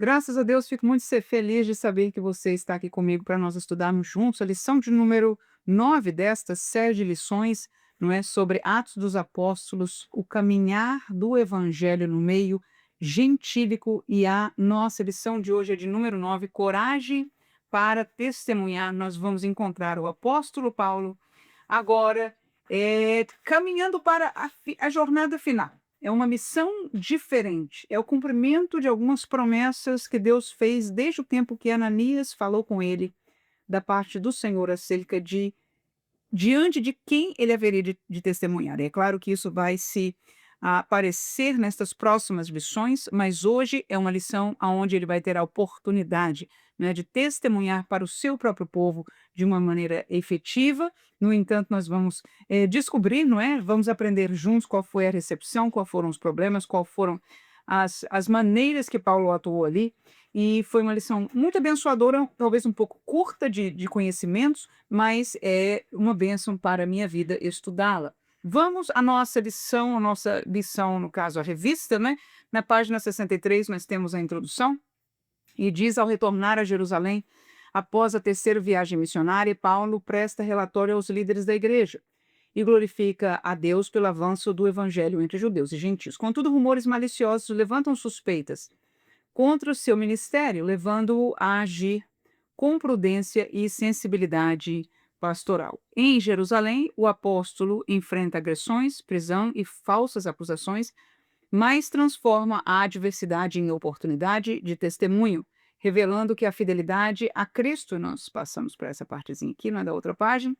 Graças a Deus, fico muito feliz de saber que você está aqui comigo para nós estudarmos juntos a lição de número 9 desta série de lições, não é, sobre Atos dos Apóstolos, o caminhar do Evangelho no meio gentílico, e a nossa lição de hoje é de número 9, coragem para testemunhar. Nós vamos encontrar o apóstolo Paulo agora caminhando para a jornada final. É uma missão diferente, é o cumprimento de algumas promessas que Deus fez desde o tempo que Ananias falou com ele, da parte do Senhor, acerca de diante de quem ele haveria de testemunhar. É claro que isso vai se aparecer nestas próximas lições, mas hoje é uma lição onde ele vai ter a oportunidade, né, de testemunhar para o seu próprio povo de uma maneira efetiva. No entanto, nós vamos descobrir, não é? Vamos aprender juntos qual foi a recepção, quais foram os problemas, qual foram as maneiras que Paulo atuou ali. E foi uma lição muito abençoadora, talvez um pouco curta de conhecimentos, mas é uma bênção para a minha vida estudá-la. Vamos à nossa lição, no caso, a revista, né? Na página 63, nós temos a introdução, e diz: ao retornar a Jerusalém, após a terceira viagem missionária, Paulo presta relatório aos líderes da igreja e glorifica a Deus pelo avanço do evangelho entre judeus e gentios. Contudo, rumores maliciosos levantam suspeitas contra o seu ministério, levando-o a agir com prudência e sensibilidade pastoral. Em Jerusalém, o apóstolo enfrenta agressões, prisão e falsas acusações, mas transforma a adversidade em oportunidade de testemunho, revelando que a fidelidade a Cristo, nós passamos por essa partezinha aqui, não é da outra página,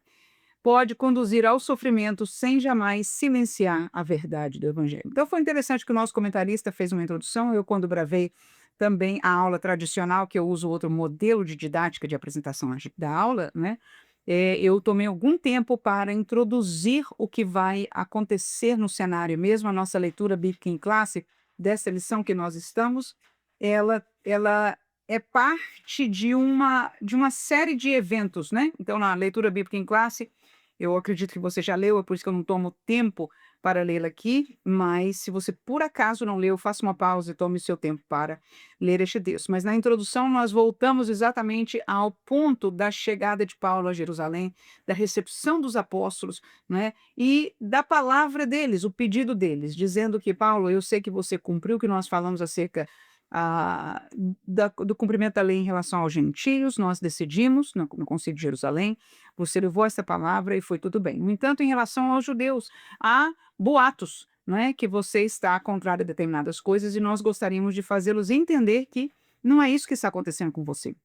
pode conduzir ao sofrimento sem jamais silenciar a verdade do Evangelho. Então foi interessante que o nosso comentarista fez uma introdução. Eu, quando gravei também a aula tradicional, que eu uso outro modelo de didática de apresentação da aula, né? Eu tomei algum tempo para introduzir o que vai acontecer no cenário. Mesmo a nossa leitura bíblica em classe, dessa lição que nós estamos, ela é parte de uma série de eventos, né? Então, na leitura bíblica em classe, eu acredito que você já leu, é por isso que eu não tomo tempo para lê-la aqui, mas se você por acaso não leu, faça uma pausa e tome o seu tempo para ler este texto. Mas na introdução nós voltamos exatamente ao ponto da chegada de Paulo a Jerusalém, da recepção dos apóstolos, né? E da palavra deles, o pedido deles, dizendo que: Paulo, eu sei que você cumpriu o que nós falamos acerca ah, do cumprimento da lei em relação aos gentios, nós decidimos no Concílio de Jerusalém, você levou essa palavra e foi tudo bem. No entanto, em relação aos judeus, há boatos, não é, que você está contrário a determinadas coisas, e nós gostaríamos de fazê-los entender que não é isso que está acontecendo com você.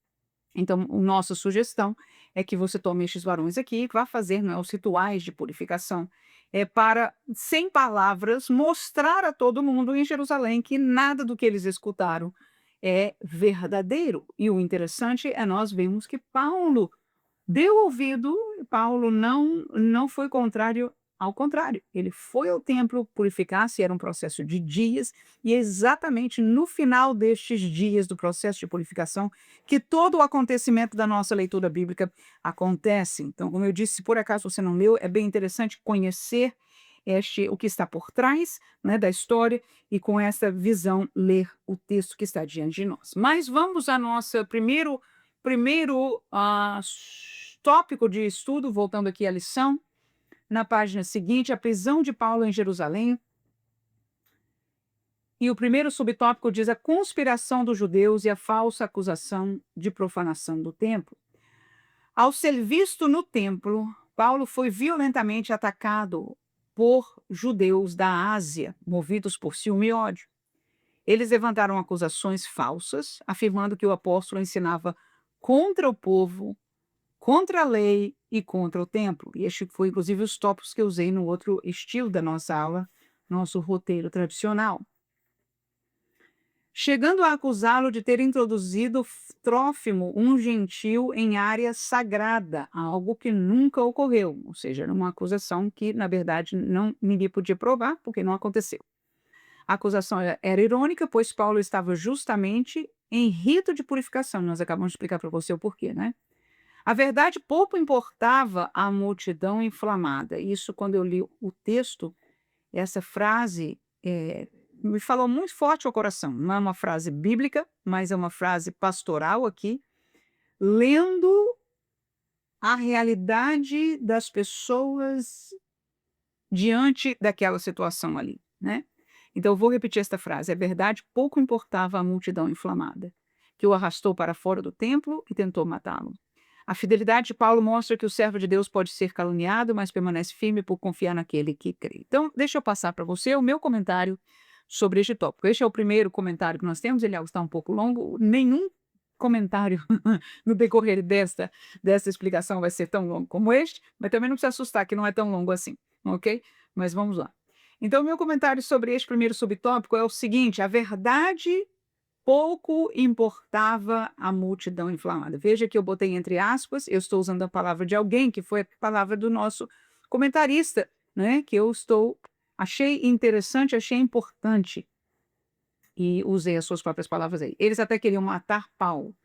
Então, a nossa sugestão é que você tome estes varões aqui e vá fazer, não é, os rituais de purificação, para, sem palavras, mostrar a todo mundo em Jerusalém que nada do que eles escutaram é verdadeiro. E o interessante é nós vemos que Paulo deu ouvido. Paulo não foi contrário, ao contrário, ele foi ao templo purificar-se, era um processo de dias, e é exatamente no final destes dias do processo de purificação que todo o acontecimento da nossa leitura bíblica acontece. Então, como eu disse, se por acaso você não leu, é bem interessante conhecer o que está por trás, né, da história, e com essa visão ler o texto que está diante de nós. Mas vamos a nossa primeiro tópico de estudo, voltando aqui à lição, na página seguinte, a prisão de Paulo em Jerusalém. E o primeiro subtópico diz: a conspiração dos judeus e a falsa acusação de profanação do templo. Ao ser visto no templo, Paulo foi violentamente atacado por judeus da Ásia, movidos por ciúme e ódio. Eles levantaram acusações falsas, afirmando que o apóstolo ensinava contra o povo, contra a lei e contra o templo. E este foi, inclusive, os tópicos que eu usei no outro estilo da nossa aula, nosso roteiro tradicional. Chegando a acusá-lo de ter introduzido Trófimo, um gentil, em área sagrada, algo que nunca ocorreu. Ou seja, era uma acusação que, na verdade, ninguém podia provar, porque não aconteceu. A acusação era irônica, pois Paulo estava justamente em rito de purificação. Nós acabamos de explicar para você o porquê, né? A verdade pouco importava à multidão inflamada. Isso, quando eu li o texto, essa frase me falou muito forte ao coração. Não é uma frase bíblica, mas é uma frase pastoral aqui, lendo a realidade das pessoas diante daquela situação ali, né. Então eu vou repetir esta frase: "É verdade, pouco importava a multidão inflamada, que o arrastou para fora do templo e tentou matá-lo. A fidelidade de Paulo mostra que o servo de Deus pode ser caluniado, mas permanece firme por confiar naquele que crê." Então, deixa eu passar para você o meu comentário sobre este tópico. Este é o primeiro comentário que nós temos, ele está um pouco longo, nenhum comentário no decorrer desta explicação vai ser tão longo como este, mas também não precisa assustar que não é tão longo assim, ok? Mas vamos lá. Então, o meu comentário sobre este primeiro subtópico é o seguinte: a verdade pouco importava a multidão inflamada. Veja que eu botei entre aspas, eu estou usando a palavra de alguém, que foi a palavra do nosso comentarista, né? Que eu achei interessante, achei importante, e usei as suas próprias palavras aí. Eles até queriam matar Paulo.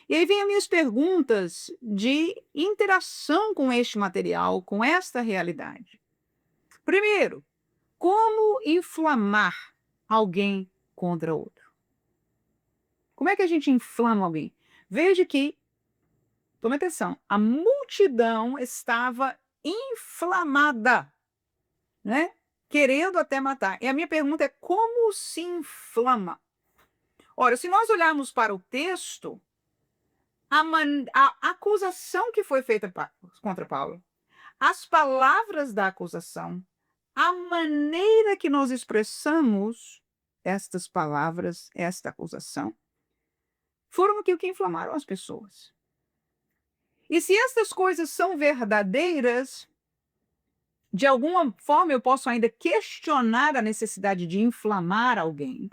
E aí vem as minhas perguntas de interação com este material, com esta realidade. Primeiro, como inflamar alguém contra outro? Como é que a gente inflama alguém? Veja que, tome atenção, a multidão estava inflamada, né? Querendo até matar. E a minha pergunta é: como se inflama? Ora, se nós olharmos para o texto, a acusação que foi feita contra Paulo, as palavras da acusação, a maneira que nós expressamos estas palavras, esta acusação, foram aquilo que inflamaram as pessoas. E se estas coisas são verdadeiras, de alguma forma eu posso ainda questionar a necessidade de inflamar alguém.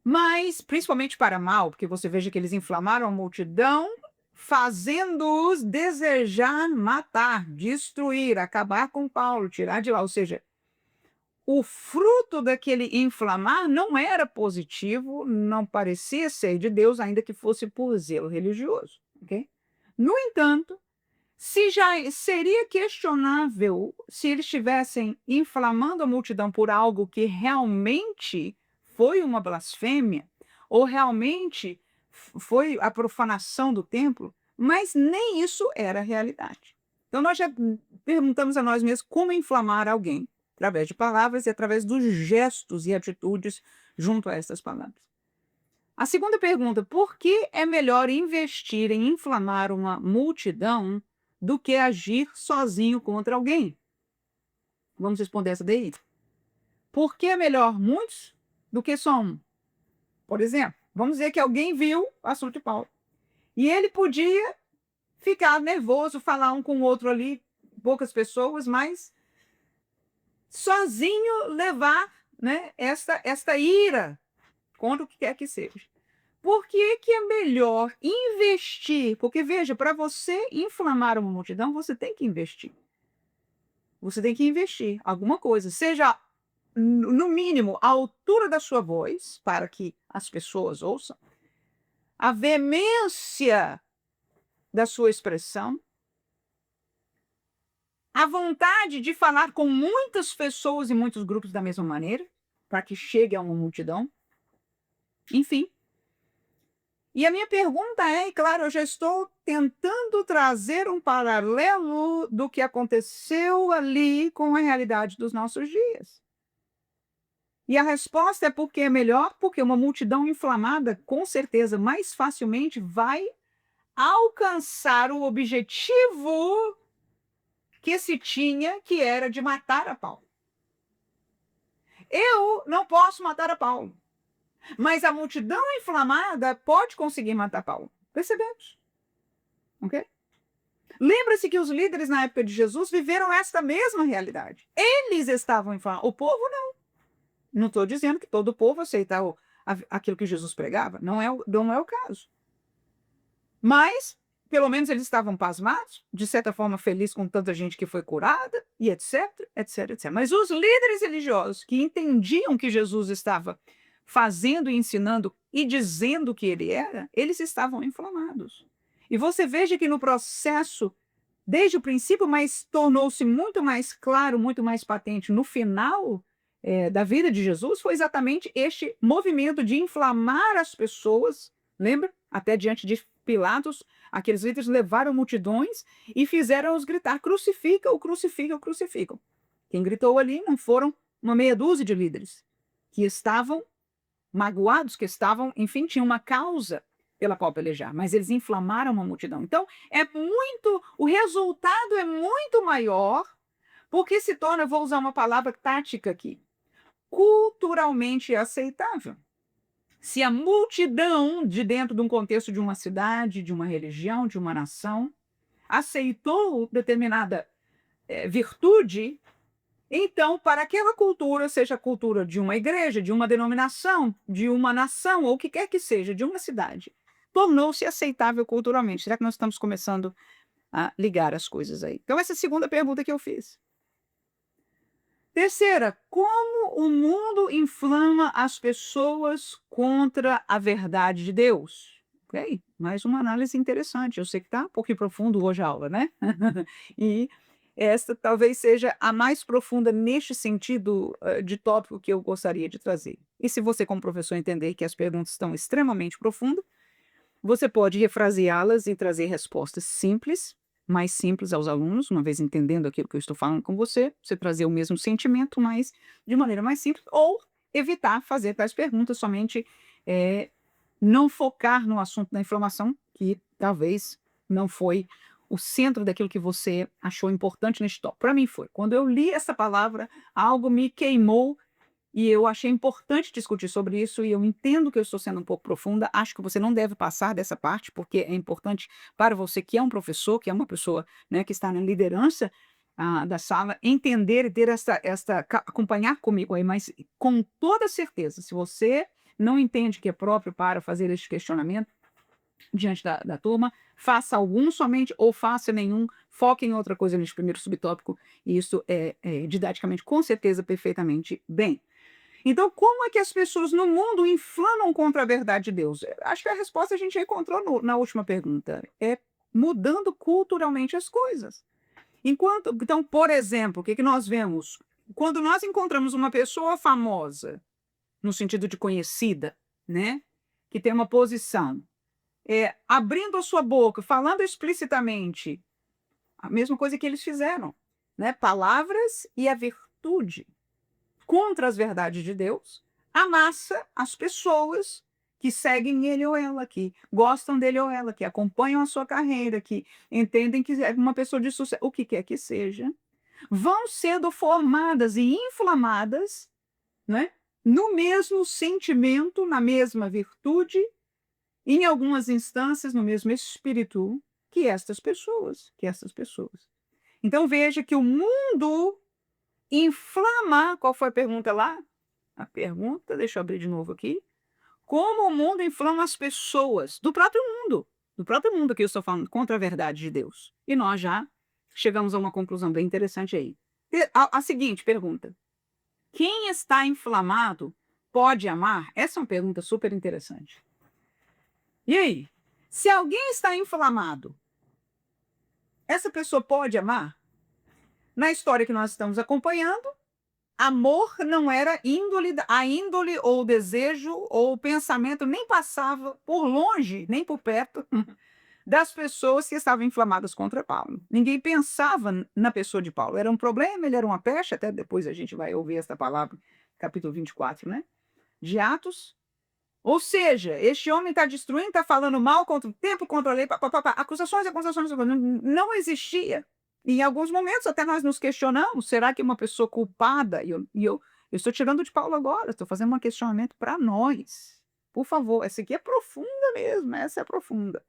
Mas, principalmente para mal, porque você veja que eles inflamaram a multidão, fazendo-os desejar matar, destruir, acabar com Paulo, tirar de lá. Ou seja, o fruto daquele inflamar não era positivo, não parecia ser de Deus, ainda que fosse por zelo religioso. Ok? No entanto, se já seria questionável se eles estivessem inflamando a multidão por algo que realmente foi uma blasfêmia, ou realmente foi a profanação do templo, mas nem isso era a realidade. Então nós já perguntamos a nós mesmos como inflamar alguém, através de palavras e através dos gestos e atitudes junto a essas palavras. A segunda pergunta: por que é melhor investir em inflamar uma multidão do que agir sozinho contra alguém? Vamos responder essa daí? Por que é melhor muitos do que só um? Por exemplo, vamos dizer que alguém viu o assunto de Paulo e ele podia ficar nervoso, falar um com o outro ali, poucas pessoas, mas sozinho levar, né, esta ira contra o que quer que seja. Por que que é melhor investir? Porque veja, para você inflamar uma multidão, você tem que investir. Você tem que investir alguma coisa, seja no mínimo a altura da sua voz, para que as pessoas ouçam, a veemência da sua expressão, a vontade de falar com muitas pessoas e muitos grupos da mesma maneira, para que chegue a uma multidão, enfim. E a minha pergunta é, e claro, eu já estou tentando trazer um paralelo do que aconteceu ali com a realidade dos nossos dias. E a resposta é porque é melhor, porque uma multidão inflamada, com certeza, mais facilmente vai alcançar o objetivo que se tinha, que era de matar a Paulo. Eu não posso matar a Paulo, mas a multidão inflamada pode conseguir matar Paulo. Percebemos? Ok? Lembra-se que os líderes na época de Jesus viveram esta mesma realidade. Eles estavam inflamados, o povo não. Não estou dizendo que todo o povo aceita aquilo que Jesus pregava, não é o caso. Mas, pelo menos eles estavam pasmados, de certa forma felizes com tanta gente que foi curada, e etc, etc, etc. Mas os líderes religiosos que entendiam que Jesus estava fazendo e ensinando e dizendo que ele era, eles estavam inflamados. E você veja que no processo, desde o princípio, mas tornou-se muito mais claro, muito mais patente no final, da vida de Jesus foi exatamente este movimento de inflamar as pessoas, lembra? Até diante de Pilatos, aqueles líderes levaram multidões e fizeram-os gritar: crucifica-o, crucifica-o, crucificam. Quem gritou ali não foram uma meia dúzia de líderes que estavam magoados, que estavam, enfim, tinham uma causa pela qual pelejar, mas eles inflamaram uma multidão. Então, o resultado é muito maior, porque se torna, vou usar uma palavra tática aqui, culturalmente aceitável. Se a multidão de dentro de um contexto de uma cidade, de uma religião, de uma nação, aceitou determinada virtude, então, para aquela cultura, seja a cultura de uma igreja, de uma denominação, de uma nação, ou o que quer que seja, de uma cidade, tornou-se aceitável culturalmente. Será que nós estamos começando a ligar as coisas aí? Então, essa é a segunda pergunta que eu fiz. Terceira, como o mundo inflama as pessoas contra a verdade de Deus? Ok, mais uma análise interessante. Eu sei que está um pouquinho profundo hoje a aula, né? E esta talvez seja a mais profunda neste sentido de tópico que eu gostaria de trazer. E se você, como professor, entender que as perguntas estão extremamente profundas, você pode refraseá-las e trazer respostas simples, mais simples aos alunos, uma vez entendendo aquilo que eu estou falando com você, você trazer o mesmo sentimento, mas de maneira mais simples, ou evitar fazer tais perguntas, somente não focar no assunto da inflamação, que talvez não foi o centro daquilo que você achou importante neste tópico. Para mim foi. Quando eu li essa palavra, algo me queimou e eu achei importante discutir sobre isso, e eu entendo que eu estou sendo um pouco profunda. Acho que você não deve passar dessa parte, porque é importante para você, que é um professor, que é uma pessoa, né, que está na liderança da sala, entender e ter acompanhar comigo aí, mas com toda certeza, se você não entende que é próprio para fazer este questionamento diante da turma, faça algum somente ou faça nenhum, foque em outra coisa neste primeiro subtópico, e isso é didaticamente, com certeza, perfeitamente bem. Então, como é que as pessoas no mundo inflamam contra a verdade de Deus? Acho que a resposta a gente já encontrou na última pergunta. É mudando culturalmente as coisas. Então, por exemplo, o que nós vemos? Quando nós encontramos uma pessoa famosa, no sentido de conhecida, né, que tem uma posição, abrindo a sua boca, falando explicitamente a mesma coisa que eles fizeram, né, palavras e a virtude contra as verdades de Deus, amassa as pessoas que seguem ele ou ela, que gostam dele ou ela, que acompanham a sua carreira, que entendem que é uma pessoa de sucesso, o que quer que seja, vão sendo formadas e inflamadas, né, no mesmo sentimento, na mesma virtude, em algumas instâncias, no mesmo espírito que estas pessoas, Então veja que o mundo inflama. Qual foi a pergunta lá? A pergunta, deixa eu abrir de novo aqui. Como o mundo inflama as pessoas do próprio mundo que eu estou falando, contra a verdade de Deus. E nós já chegamos a uma conclusão bem interessante aí. A seguinte pergunta: quem está inflamado pode amar? Essa é uma pergunta super interessante. E aí? Se alguém está inflamado, essa pessoa pode amar? Na história que nós estamos acompanhando, amor não era a índole ou o desejo ou o pensamento nem passava por longe, nem por perto das pessoas que estavam inflamadas contra Paulo. Ninguém pensava na pessoa de Paulo. Era um problema, ele era uma peste, até depois a gente vai ouvir essa palavra, capítulo 24, né? De Atos. Ou seja, este homem está destruindo, está falando mal contra o tempo, contra a lei, acusações, não existia. E em alguns momentos até nós nos questionamos, será que uma pessoa culpada, eu estou tirando de Paulo agora, estou fazendo um questionamento para nós. Por favor, essa aqui é profunda mesmo, essa é profunda.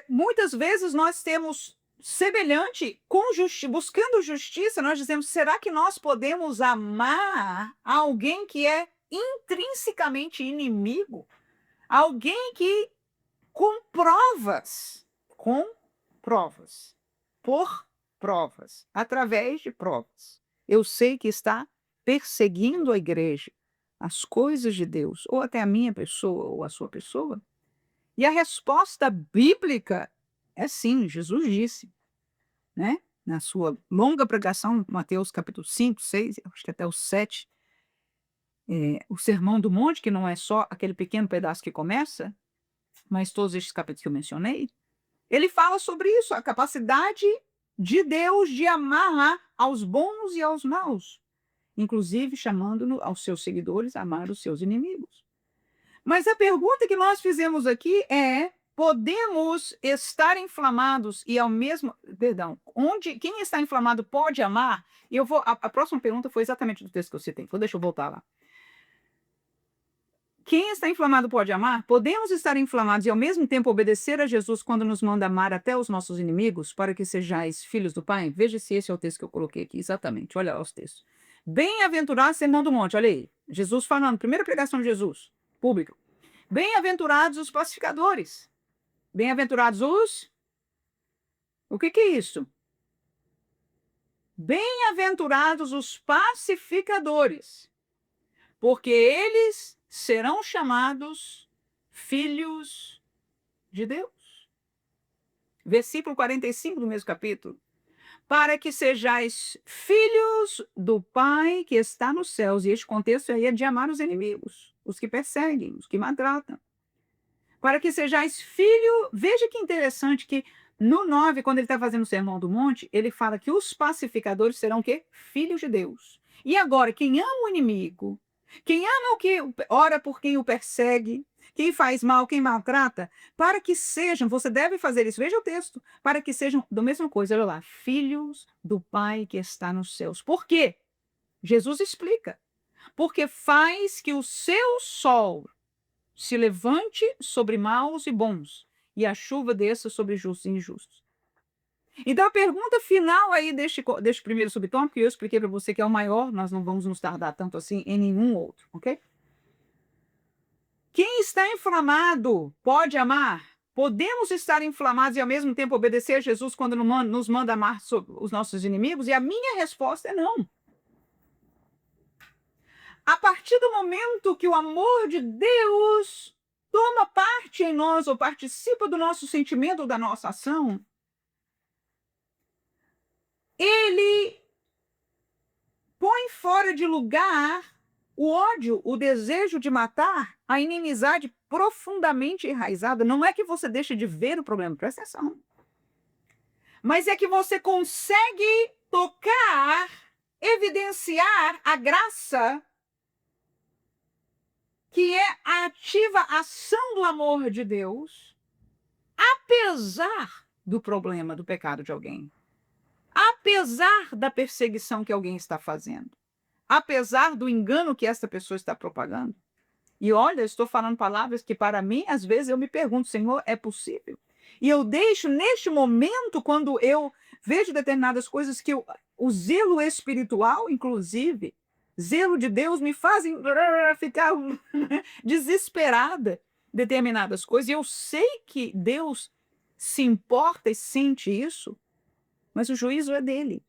Muitas vezes nós temos semelhante, buscando justiça, nós dizemos, será que nós podemos amar alguém que é intrinsecamente inimigo? Alguém que com provas, por provas, através de provas, eu sei que está perseguindo a igreja, as coisas de Deus, ou até a minha pessoa ou a sua pessoa. E a resposta bíblica é sim, Jesus disse, né? na sua longa pregação, Mateus capítulo 5, 6, acho que até o 7, o Sermão do Monte, que não é só aquele pequeno pedaço que começa, mas todos estes capítulos que eu mencionei, ele fala sobre isso, a capacidade de Deus de amar aos bons e aos maus, inclusive chamando aos seus seguidores a amar os seus inimigos. Mas a pergunta que nós fizemos aqui é: podemos estar inflamados e ao mesmo, perdão, quem está inflamado pode amar? E a próxima pergunta foi exatamente do texto que eu citei, então deixa eu voltar lá. Quem está inflamado pode amar? Podemos estar inflamados e ao mesmo tempo obedecer a Jesus quando nos manda amar até os nossos inimigos, para que sejais filhos do Pai? Veja se esse é o texto que eu coloquei aqui, exatamente. Olha lá os textos. Bem-aventurado Sermão do Monte, olha aí. Jesus falando, primeira pregação de Jesus, público. Bem-aventurados os pacificadores. Bem-aventurados os... O que é isso? Bem-aventurados os pacificadores, porque eles serão chamados filhos de Deus. Versículo 45 do mesmo capítulo. Para que sejais filhos do Pai que está nos céus. E este contexto aí é de amar os inimigos, os que perseguem, os que maltratam. Para que sejais filho... Veja que interessante que no 9, quando ele está fazendo o Sermão do Monte, ele fala que os pacificadores serão o quê? Filhos de Deus. E agora, quem ama o inimigo, quem ama o que ora por quem o persegue, quem faz mal, quem maltrata, para que sejam, você deve fazer isso, veja o texto, para que sejam, da mesma coisa, olha lá, filhos do Pai que está nos céus. Por quê? Jesus explica. Porque faz que o seu sol se levante sobre maus e bons, e a chuva desça sobre justos e injustos. Então, a pergunta final aí deste primeiro subtópico, que eu expliquei para você que é o maior, nós não vamos nos tardar tanto assim em nenhum outro, ok? Quem está inflamado pode amar? Podemos estar inflamados e ao mesmo tempo obedecer a Jesus quando nos manda amar os nossos inimigos? E a minha resposta é não. A partir do momento que o amor de Deus toma parte em nós ou participa do nosso sentimento ou da nossa ação, ele põe fora de lugar o ódio, o desejo de matar, a inimizade profundamente enraizada. Não é que você deixe de ver o problema, presta atenção. Mas é que você consegue tocar, evidenciar a graça que é a ativa ação do amor de Deus, apesar do problema, do pecado de alguém. Apesar da perseguição que alguém está fazendo. Apesar do engano que essa pessoa está propagando. E olha, eu estou falando palavras que para mim, às vezes eu me pergunto, Senhor, é possível? E eu deixo neste momento, quando eu vejo determinadas coisas que o zelo espiritual, inclusive, zelo de Deus, me fazem ficar desesperada determinadas coisas. E eu sei que Deus se importa e sente isso, mas o juízo é dele.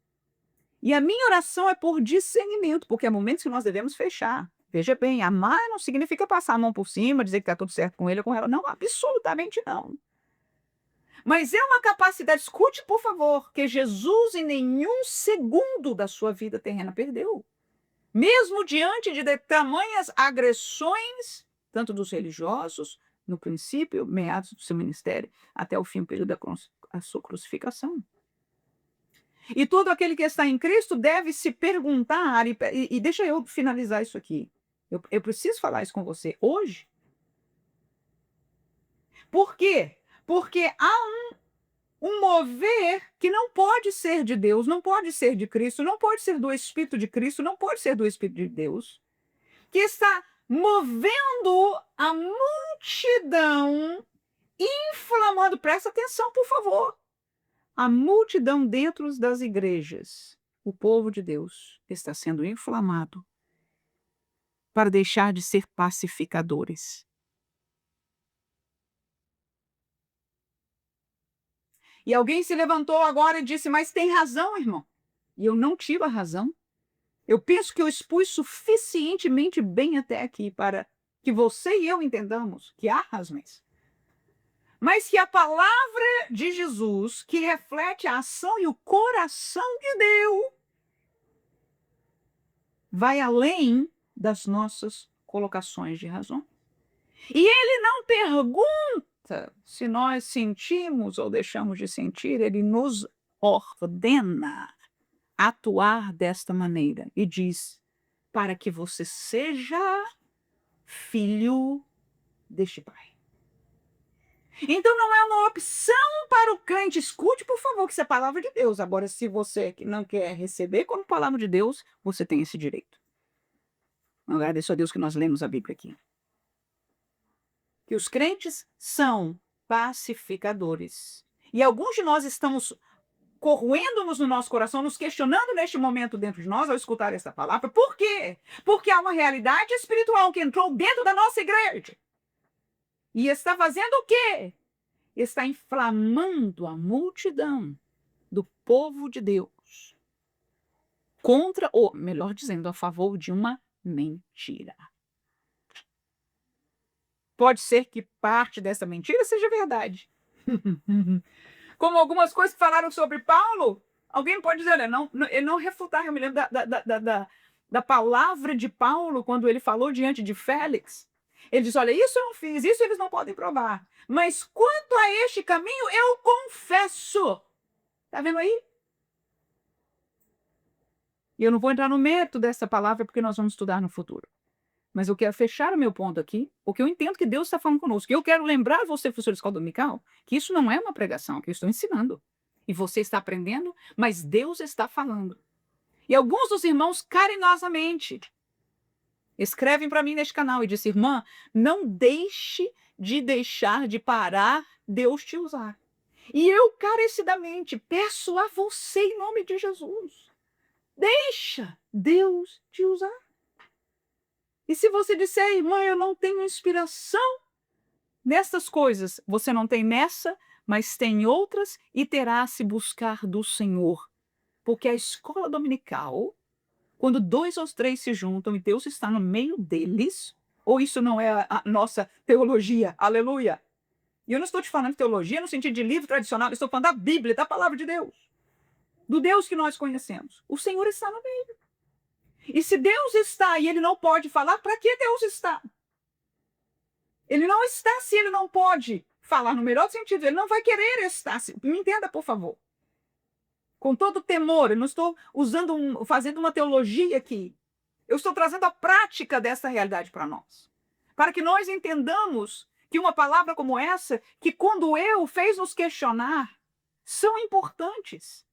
E a minha oração é por discernimento, porque há momentos que nós devemos fechar. Veja bem, amar não significa passar a mão por cima, dizer que está tudo certo com ele ou com ela. Não, absolutamente não. Mas é uma capacidade, escute por favor, que Jesus em nenhum segundo da sua vida terrena perdeu. Mesmo diante de tamanhas agressões, tanto dos religiosos, no princípio, meados do seu ministério, até o fim, período da sua crucificação. E todo aquele que está em Cristo deve se perguntar, e deixa eu finalizar isso aqui. Eu preciso falar isso com você hoje. Por quê? Porque há um mover que não pode ser de Deus, não pode ser de Cristo, não pode ser do Espírito de Cristo, não pode ser do Espírito de Deus, que está movendo a multidão, inflamando, presta atenção, por favor, a multidão dentro das igrejas, o povo de Deus está sendo inflamado para deixar de ser pacificadores. E alguém se levantou agora e disse, mas tem razão, irmão. E eu não tiro a razão. Eu penso que eu expus suficientemente bem até aqui para que você e eu entendamos que há razões. mas que a palavra de Jesus, que reflete a ação e o coração de Deus, vai além das nossas colocações de razão. E ele não pergunta se nós sentimos ou deixamos de sentir, ele nos ordena atuar desta maneira e diz: para que você seja filho deste Pai. Então não é uma opção para o crente. Escute, por favor, que isso é palavra de Deus. Agora, se você não quer receber como palavra de Deus, você tem esse direito. Agradeço a Deus que nós lemos a Bíblia aqui. Que os crentes são pacificadores. E alguns de nós estamos corroendo-nos no nosso coração, nos questionando neste momento dentro de nós ao escutar essa palavra. Por quê? Porque há uma realidade espiritual que entrou dentro da nossa igreja. E está fazendo o quê? Está inflamando a multidão do povo de Deus contra, ou melhor dizendo, a favor de uma mentira. Pode ser que parte dessa mentira seja verdade. Como algumas coisas que falaram sobre Paulo, alguém pode dizer, ele não refutar. Eu me lembro da palavra de Paulo quando ele falou diante de Félix. Ele diz, olha, isso eu não fiz, isso eles não podem provar. Mas quanto a este caminho, eu confesso. Está vendo aí? E eu não vou entrar no mérito dessa palavra porque nós vamos estudar no futuro. Mas eu quero fechar o meu ponto aqui, porque eu entendo que Deus está falando conosco. E eu quero lembrar você, professor de escola dominical, que isso não é uma pregação, que eu estou ensinando. E você está aprendendo, mas Deus está falando. E alguns dos irmãos, carinhosamente, escrevem para mim neste canal e dizem, irmã, não deixe de deixar de parar Deus te usar. E eu, carecidamente, peço a você, em nome de Jesus, deixa Deus te usar. E se você disser, irmã, eu não tenho inspiração nessas coisas, você não tem nessa, mas tem outras e terá a se buscar do Senhor. Porque a escola dominical, quando 2 ou 3 se juntam e Deus está no meio deles, ou isso não é a nossa teologia, aleluia. E eu não estou te falando de teologia no sentido de livro tradicional, eu estou falando da Bíblia, da palavra de Deus. Do Deus que nós conhecemos. O Senhor está no meio. E se Deus está e ele não pode falar, para que Deus está? Ele não está se ele não pode falar no melhor sentido. Ele não vai querer estar. Me entenda, por favor. Com todo temor, eu não estou fazendo uma teologia aqui. Eu estou trazendo a prática dessa realidade para nós. Para que nós entendamos que uma palavra como essa, que quando fez nos questionar, são importantes.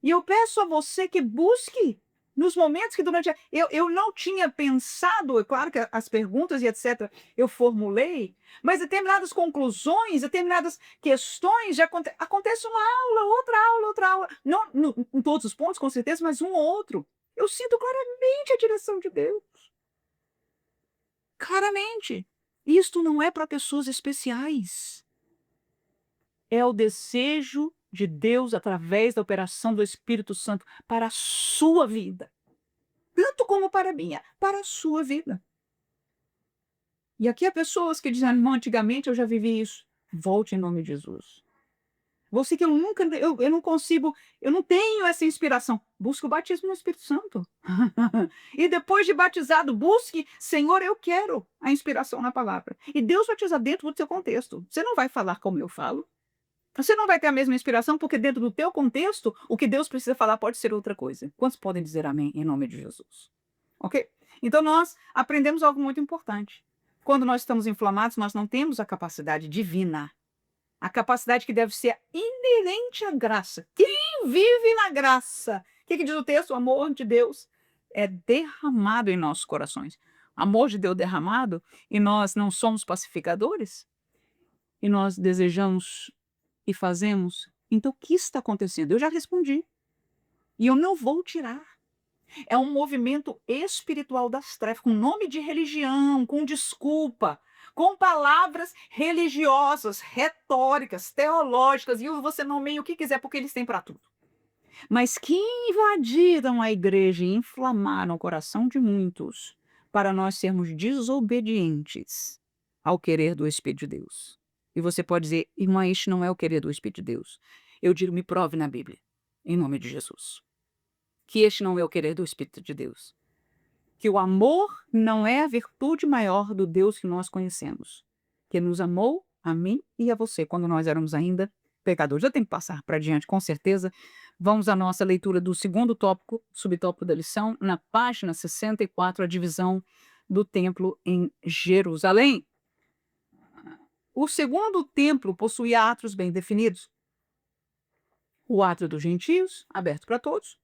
E eu peço a você que busque nos momentos que durante eu não tinha pensado, é claro que as perguntas e etc. eu formulei, mas determinadas conclusões, determinadas questões, já acontece uma aula, outra aula. Não em todos os pontos, com certeza, mas um ou outro. Eu sinto claramente a direção de Deus. Claramente. Isto não é para pessoas especiais. É o desejo de Deus através da operação do Espírito Santo para a sua vida. Tanto como para a minha, para a sua vida. E aqui há pessoas que dizem, irmão, antigamente eu já vivi isso. Volte em nome de Jesus. Você que eu não consigo, eu não tenho essa inspiração. Busque o batismo no Espírito Santo. E depois de batizado, busque, Senhor, eu quero a inspiração na palavra. E Deus vai te usar dentro do seu contexto. Você não vai falar como eu falo. Você não vai ter a mesma inspiração, porque dentro do teu contexto, o que Deus precisa falar pode ser outra coisa. Quantos podem dizer amém em nome de Jesus? Ok? Então nós aprendemos algo muito importante. Quando nós estamos inflamados, nós não temos a capacidade divina. A capacidade que deve ser inerente à graça. Quem vive na graça? O que diz o texto? O amor de Deus é derramado em nossos corações. Amor de Deus derramado, e nós não somos pacificadores? E nós desejamos e fazemos, então o que está acontecendo? Eu já respondi. E eu não vou tirar. É um movimento espiritual das trevas, com nome de religião, com desculpa, com palavras religiosas, retóricas, teológicas, e você nomeia o que quiser, porque eles têm para tudo. Mas que invadiram a igreja e inflamaram o coração de muitos para nós sermos desobedientes ao querer do Espírito de Deus. E você pode dizer, irmã, este não é o querer do Espírito de Deus. Eu digo, me prove na Bíblia, em nome de Jesus, que este não é o querer do Espírito de Deus. Que o amor não é a virtude maior do Deus que nós conhecemos, que nos amou, a mim e a você, quando nós éramos ainda pecadores. Eu tenho que passar para diante, com certeza. Vamos à nossa leitura do segundo tópico, subtópico da lição, na página 64, a divisão do templo em Jerusalém. O segundo templo possuía atos bem definidos. O átrio dos gentios, aberto para todos.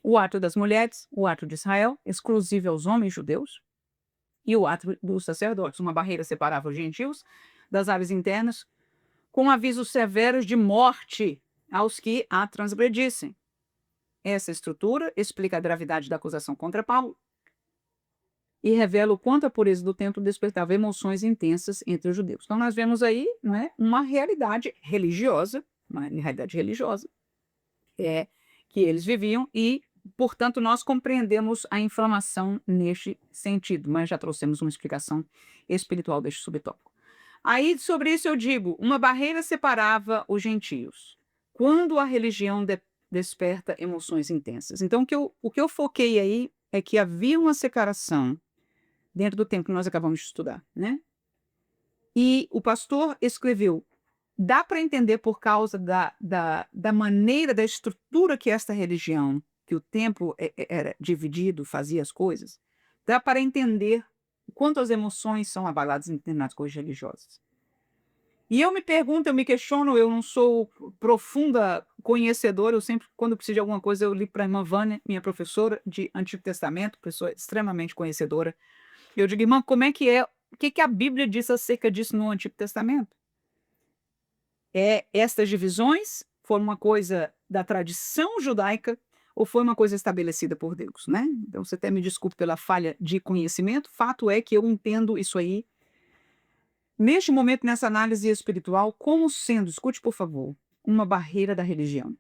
O átrio das mulheres, o átrio de Israel, exclusivo aos homens judeus. E o átrio dos sacerdotes. Uma barreira separava os gentios das áreas internas, com avisos severos de morte aos que a transgredissem. Essa estrutura explica a gravidade da acusação contra Paulo e revela o quanto a pureza do templo despertava emoções intensas entre os judeus. Então nós vemos aí, não é, uma realidade religiosa, que eles viviam e, portanto, nós compreendemos a informação neste sentido, mas já trouxemos uma explicação espiritual deste subtópico. Aí, sobre isso eu digo, uma barreira separava os gentios, quando a religião desperta emoções intensas. Então, o que eu foquei aí é que havia uma separação dentro do tempo que nós acabamos de estudar, né? E o pastor escreveu, dá para entender por causa da maneira, da estrutura que esta religião, que o templo era dividido, fazia as coisas, dá para entender quanto as emoções são abaladas em determinadas coisas religiosas. E eu me pergunto, eu me questiono, eu não sou profunda conhecedora, eu sempre, quando preciso de alguma coisa, eu ligo para a irmã Vânia, minha professora de Antigo Testamento, pessoa extremamente conhecedora. Eu digo, irmã, como é que é, o que a Bíblia diz acerca disso no Antigo Testamento? Estas divisões foram uma coisa da tradição judaica ou foi uma coisa estabelecida por Deus, né? Então, você até me desculpe pela falha de conhecimento, fato é que eu entendo isso aí, neste momento, nessa análise espiritual, como sendo, escute por favor, uma barreira da religião.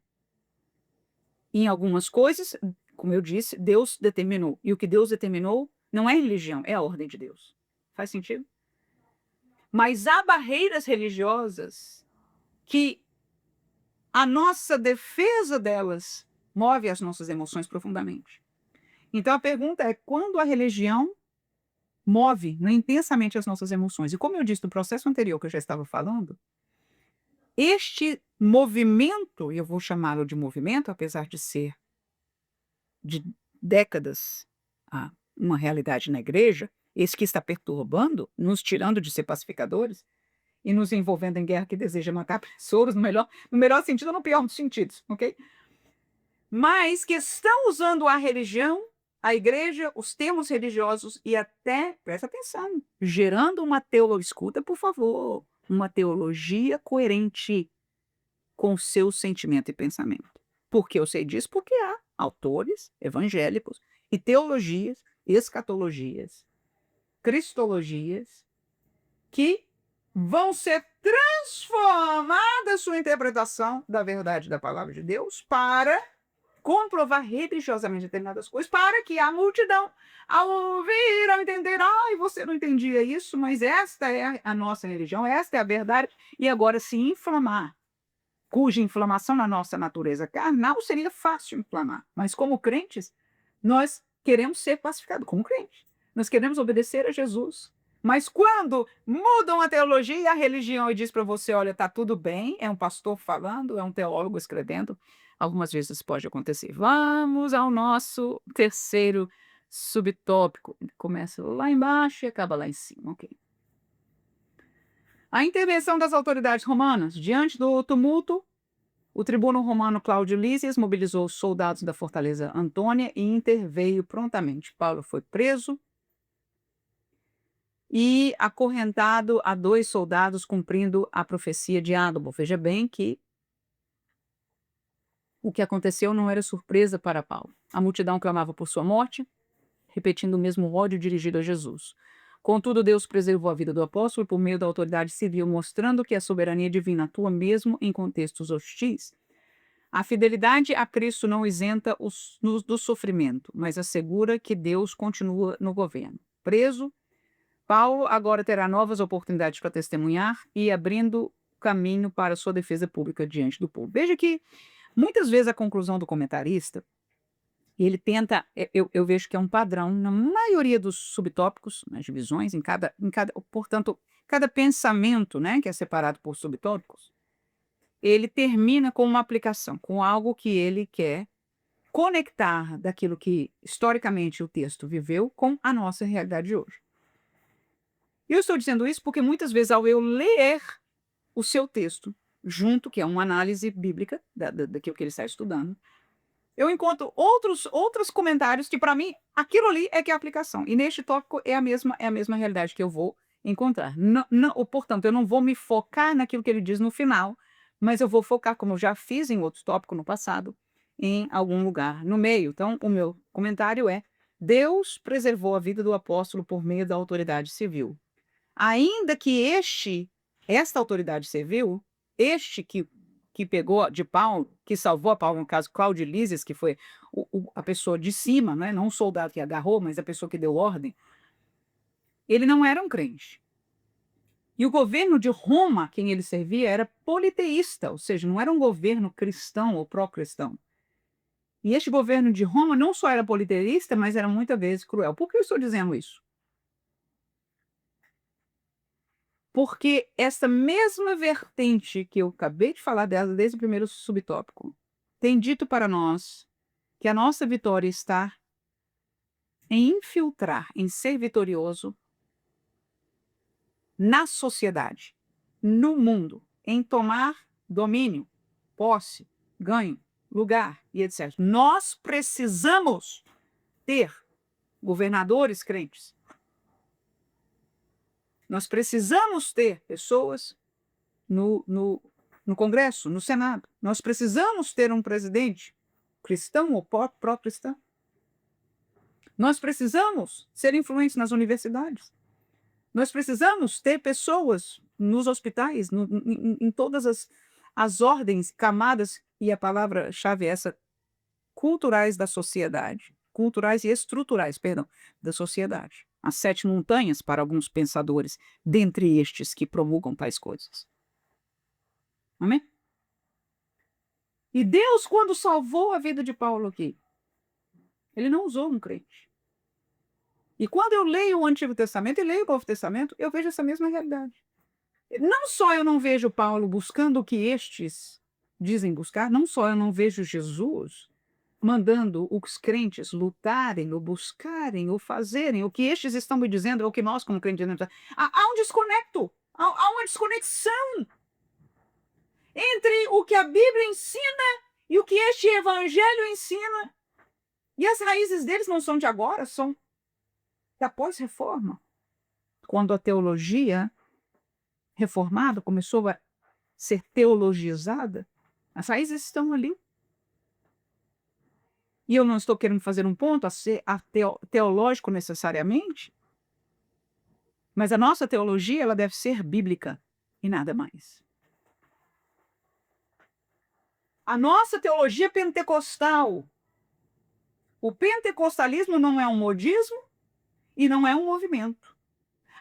Em algumas coisas, como eu disse, Deus determinou. E o que Deus determinou não é religião, é a ordem de Deus. Faz sentido? Mas há barreiras religiosas que a nossa defesa delas move as nossas emoções profundamente. Então a pergunta é, quando a religião move, né, intensamente as nossas emoções? E como eu disse no processo anterior que eu já estava falando, este movimento, e eu vou chamá-lo de movimento, apesar de ser de décadas uma realidade na igreja, esse que está perturbando, nos tirando de ser pacificadores e nos envolvendo em guerra que deseja matar pessoas, no melhor sentido ou no pior dos sentidos, ok? Mas que estão usando a religião, a igreja, os termos religiosos e até, presta atenção, gerando uma teologia, escuta por favor, uma teologia coerente com seu sentimento e pensamento. Por que eu sei disso? Porque há autores evangélicos e teologias, escatologias, cristologias, que vão ser transformadas sua interpretação da verdade da palavra de Deus para comprovar religiosamente determinadas coisas, para que a multidão, ao ouvir, ao entender, você não entendia isso, mas esta é a nossa religião, esta é a verdade, e agora se inflamar, cuja inflamação na nossa natureza carnal seria fácil inflamar, mas como crentes, nós queremos ser pacificados, como crentes, nós queremos obedecer a Jesus. Mas quando mudam a teologia e a religião e diz para você, olha, está tudo bem, é um pastor falando, é um teólogo escrevendo, algumas vezes isso pode acontecer. Vamos ao nosso terceiro subtópico. Começa lá embaixo e acaba lá em cima, ok? A intervenção das autoridades romanas. Diante do tumulto, o tribuno romano Cláudio Lísias mobilizou os soldados da fortaleza Antônia e interveio prontamente. Paulo foi preso e acorrentado a 2 soldados cumprindo a profecia de Ádobo. Veja bem que o que aconteceu não era surpresa para Paulo. A multidão clamava por sua morte, repetindo o mesmo ódio dirigido a Jesus. Contudo, Deus preservou a vida do apóstolo por meio da autoridade civil, mostrando que a soberania divina atua mesmo em contextos hostis. A fidelidade a Cristo não isenta do sofrimento, mas assegura que Deus continua no governo. Preso, Paulo agora terá novas oportunidades para testemunhar e abrindo caminho para sua defesa pública diante do povo. Veja que muitas vezes a conclusão do comentarista, ele tenta, eu vejo que é um padrão na maioria dos subtópicos, nas divisões, portanto, cada pensamento, né, que é separado por subtópicos, ele termina com uma aplicação, com algo que ele quer conectar daquilo que historicamente o texto viveu com a nossa realidade de hoje. E eu estou dizendo isso porque muitas vezes, ao eu ler o seu texto, junto, que é uma análise bíblica daquilo que ele está estudando, eu encontro outros comentários que, para mim, aquilo ali é que é a aplicação. E neste tópico é a mesma realidade que eu vou encontrar. Portanto, eu não vou me focar naquilo que ele diz no final, mas eu vou focar, como eu já fiz em outro tópico no passado, em algum lugar no meio. Então, o meu comentário é: Deus preservou a vida do apóstolo por meio da autoridade civil. Ainda que esta autoridade civil, que pegou de Paulo, que salvou a Paulo, no caso Claudio Lísias, que foi a pessoa de cima, né? Não o soldado que agarrou, mas a pessoa que deu ordem, ele não era um crente. E o governo de Roma, quem ele servia, era politeísta, ou seja, não era um governo cristão ou pró-cristão. E este governo de Roma não só era politeísta, mas era muitas vezes cruel. Por que eu estou dizendo isso? Porque essa mesma vertente que eu acabei de falar dela desde o primeiro subtópico, tem dito para nós que a nossa vitória está em infiltrar, em ser vitorioso na sociedade, no mundo, em tomar domínio, posse, ganho, lugar e etc. Nós precisamos ter governadores crentes. Nós precisamos ter pessoas no Congresso, no Senado. Nós precisamos ter um presidente cristão ou pró-cristão. Nós precisamos ser influentes nas universidades. Nós precisamos ter pessoas nos hospitais, em todas as ordens, camadas, e a palavra-chave é essa, culturais da sociedade. Culturais e estruturais, perdão, da sociedade. As 7 montanhas para alguns pensadores, dentre estes que promulgam tais coisas. Amém? E Deus, quando salvou a vida de Paulo aqui, ele não usou um crente. E quando eu leio o Antigo Testamento e leio o Novo Testamento, eu vejo essa mesma realidade. Não só eu não vejo Paulo buscando o que estes dizem buscar, não só eu não vejo Jesus mandando os crentes lutarem, ou buscarem, ou fazerem o que estes estão me dizendo, ou o que nós como crentes dizemos. Há um desconecto, há uma desconexão entre o que a Bíblia ensina e o que este evangelho ensina. E as raízes deles não são de agora, são da pós-reforma. Quando a teologia reformada começou a ser teologizada, as raízes estão ali. E eu não estou querendo fazer um ponto a ser teológico necessariamente, mas a nossa teologia ela deve ser bíblica e nada mais. A nossa teologia pentecostal. O pentecostalismo não é um modismo e não é um movimento.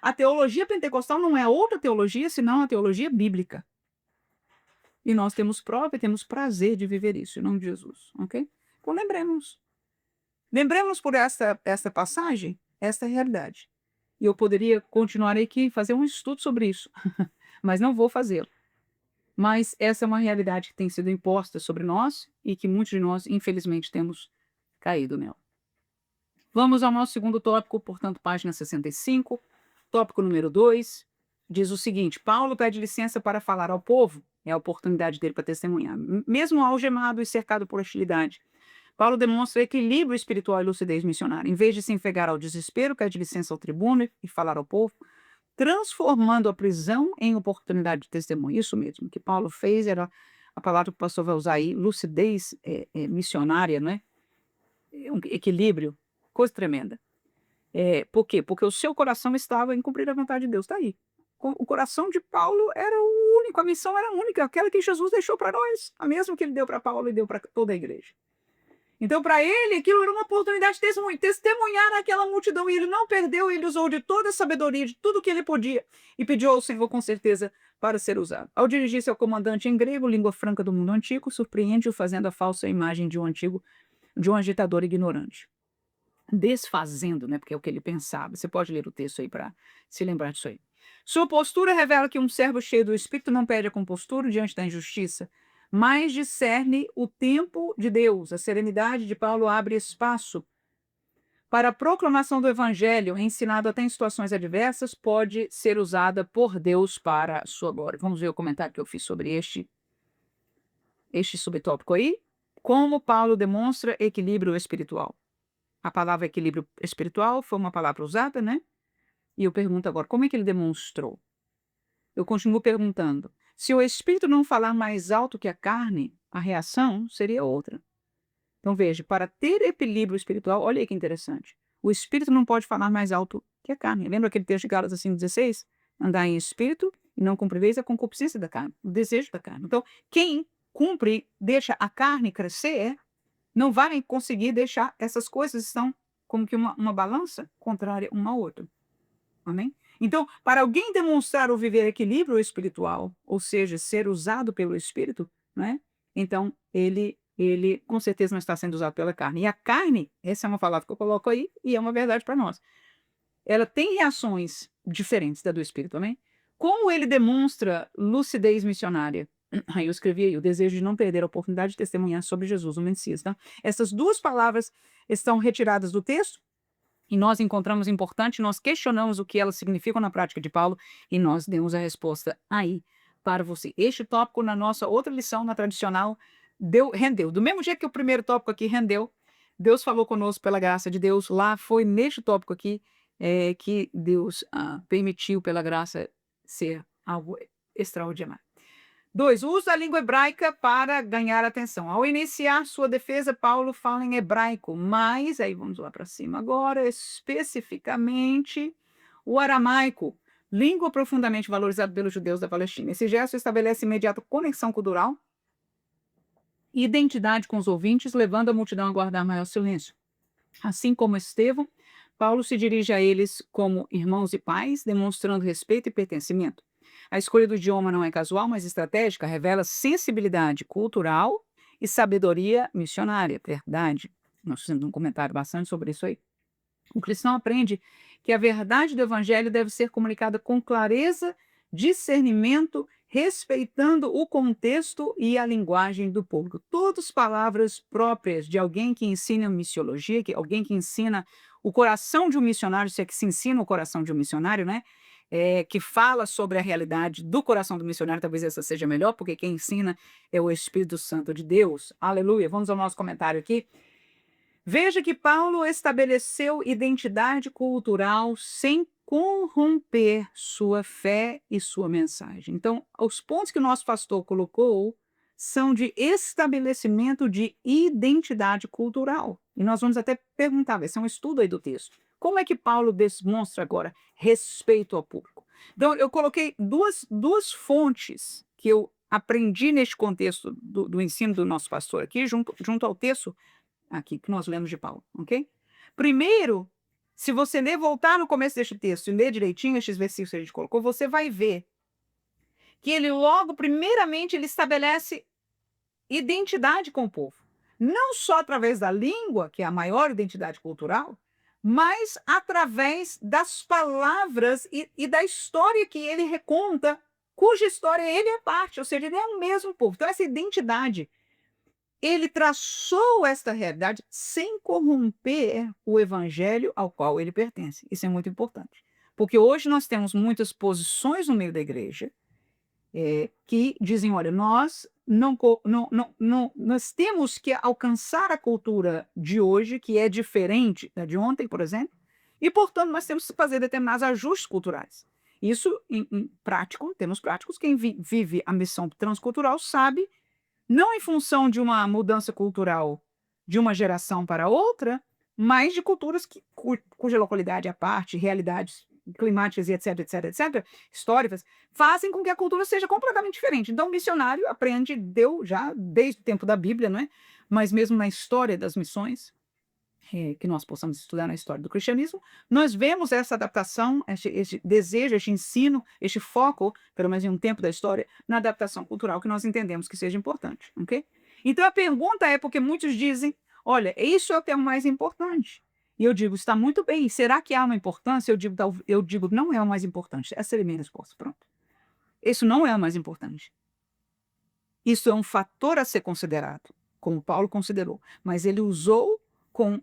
A teologia pentecostal não é outra teologia, senão a teologia bíblica. E nós temos prova e temos prazer de viver isso, em nome de Jesus, ok? Então lembremos. Lembremos por esta passagem, esta realidade. E eu poderia continuar aqui e fazer um estudo sobre isso, mas não vou fazê-lo. Mas essa é uma realidade que tem sido imposta sobre nós e que muitos de nós, infelizmente, temos caído nela. Vamos ao nosso segundo tópico, portanto, página 65. Tópico número 2 diz o seguinte: Paulo pede licença para falar ao povo, é a oportunidade dele para testemunhar. Mesmo algemado e cercado por hostilidade, Paulo demonstra equilíbrio espiritual e lucidez missionária. Em vez de se enfegar ao desespero, pede licença ao tribuno e falar ao povo, transformando a prisão em oportunidade de testemunho. Isso mesmo, que Paulo fez era a palavra que o pastor vai usar aí, lucidez missionária, não é? Um equilíbrio, coisa tremenda. Por quê? Porque o seu coração estava em cumprir a vontade de Deus. Está aí. O coração de Paulo era o único, a missão era única, aquela que Jesus deixou para nós, a mesma que ele deu para Paulo e deu para toda a igreja. Então, para ele, aquilo era uma oportunidade de testemunhar naquela multidão, e ele não perdeu, ele usou de toda a sabedoria, de tudo que ele podia, e pediu ao Senhor, com certeza, para ser usado. Ao dirigir-se ao comandante em grego, língua franca do mundo antigo, surpreende-o fazendo a falsa imagem de um agitador ignorante. Desfazendo, né? Porque é o que ele pensava. Você pode ler o texto aí para se lembrar disso aí. Sua postura revela que um servo cheio do Espírito não perde a compostura diante da injustiça, mas discerne o tempo de Deus. A serenidade de Paulo abre espaço para a proclamação do Evangelho, ensinado até em situações adversas, pode ser usada por Deus para a sua glória. Vamos ver o comentário que eu fiz sobre este subtópico aí. Como Paulo demonstra equilíbrio espiritual. A palavra equilíbrio espiritual foi uma palavra usada, né? E eu pergunto agora, como é que ele demonstrou? Eu continuo perguntando. Se o espírito não falar mais alto que a carne, a reação seria outra. Então veja, para ter equilíbrio espiritual, olha aí que interessante. O espírito não pode falar mais alto que a carne. Lembra aquele texto de Gálatas 5,16? Andar em espírito e não cumprireis a concupiscência da carne, o desejo da carne. Então, quem cumpre, deixa a carne crescer, não vai conseguir deixar essas coisas, estão como que uma balança contrária uma à outra. Amém? Então, para alguém demonstrar ou viver equilíbrio espiritual, ou seja, ser usado pelo Espírito, né? Então, ele com certeza não está sendo usado pela carne. E a carne, essa é uma palavra que eu coloco aí, e é uma verdade para nós. Ela tem reações diferentes da do Espírito, amém? Como ele demonstra lucidez missionária? Aí eu escrevi aí, o desejo de não perder a oportunidade de testemunhar sobre Jesus, o Messias, tá? Essas duas palavras estão retiradas do texto, e nós encontramos importante, nós questionamos o que elas significam na prática de Paulo, e nós demos a resposta aí para você. Este tópico, na nossa outra lição, na tradicional, rendeu. Do mesmo jeito que o primeiro tópico aqui rendeu, Deus falou conosco pela graça de Deus, lá foi neste tópico aqui que Deus permitiu, pela graça, ser algo extraordinário. 2. O uso da língua hebraica para ganhar atenção. Ao iniciar sua defesa, Paulo fala em hebraico, mas, aí vamos lá para cima agora, especificamente o aramaico, língua profundamente valorizada pelos judeus da Palestina. Esse gesto estabelece imediata conexão cultural e identidade com os ouvintes, levando a multidão a guardar maior silêncio. Assim como Estevão, Paulo se dirige a eles como irmãos e pais, demonstrando respeito e pertencimento. A escolha do idioma não é casual, mas estratégica, revela sensibilidade cultural e sabedoria missionária. Verdade. Nós fizemos um comentário bastante sobre isso aí. O cristão aprende que a verdade do evangelho deve ser comunicada com clareza, discernimento, respeitando o contexto e a linguagem do público. Todas palavras próprias de alguém que ensina missiologia, alguém que ensina o coração de um missionário, se é que se ensina o coração de um missionário, né? Que fala sobre a realidade do coração do missionário, talvez essa seja melhor, porque quem ensina é o Espírito Santo de Deus. Aleluia. Vamos ao nosso comentário aqui. Veja que Paulo estabeleceu identidade cultural sem corromper sua fé e sua mensagem. Então, os pontos que o nosso pastor colocou são de estabelecimento de identidade cultural. E nós vamos até perguntar, vai ser um estudo aí do texto. Como é que Paulo demonstra agora respeito ao público? Então, eu coloquei duas fontes que eu aprendi neste contexto do ensino do nosso pastor aqui, junto ao texto aqui que nós lemos de Paulo, ok? Primeiro, se você voltar no começo deste texto e ler direitinho estes versículos que a gente colocou, você vai ver que ele logo, primeiramente, ele estabelece identidade com o povo. Não só através da língua, que é a maior identidade cultural, mas através das palavras e da história que ele reconta, cuja história ele é parte, ou seja, ele é o mesmo povo. Então, essa identidade, ele traçou esta realidade sem corromper o evangelho ao qual ele pertence. Isso é muito importante. Porque hoje nós temos muitas posições no meio da igreja que dizem, olha, nós nós temos que alcançar a cultura de hoje, que é diferente da de ontem, por exemplo, e, portanto, nós temos que fazer determinados ajustes culturais. Isso, em prático, termos práticos, quem vive a missão transcultural sabe, não em função de uma mudança cultural de uma geração para outra, mas de culturas cuja localidade é à parte, realidades climáticas e etc, etc, etc, históricas, fazem com que a cultura seja completamente diferente. Então, o missionário aprende, deu já desde o tempo da Bíblia, não é? Mas mesmo na história das missões, que nós possamos estudar na história do cristianismo, nós vemos essa adaptação, este desejo, este ensino, este foco, pelo menos em um tempo da história, na adaptação cultural que nós entendemos que seja importante, ok? Então a pergunta é porque muitos dizem, olha, isso é o tema mais importante. E eu digo, está muito bem, será que há uma importância? Eu digo, não é o mais importante. Essa é a minha resposta, pronto. Isso não é o mais importante. Isso é um fator a ser considerado, como Paulo considerou, mas ele usou com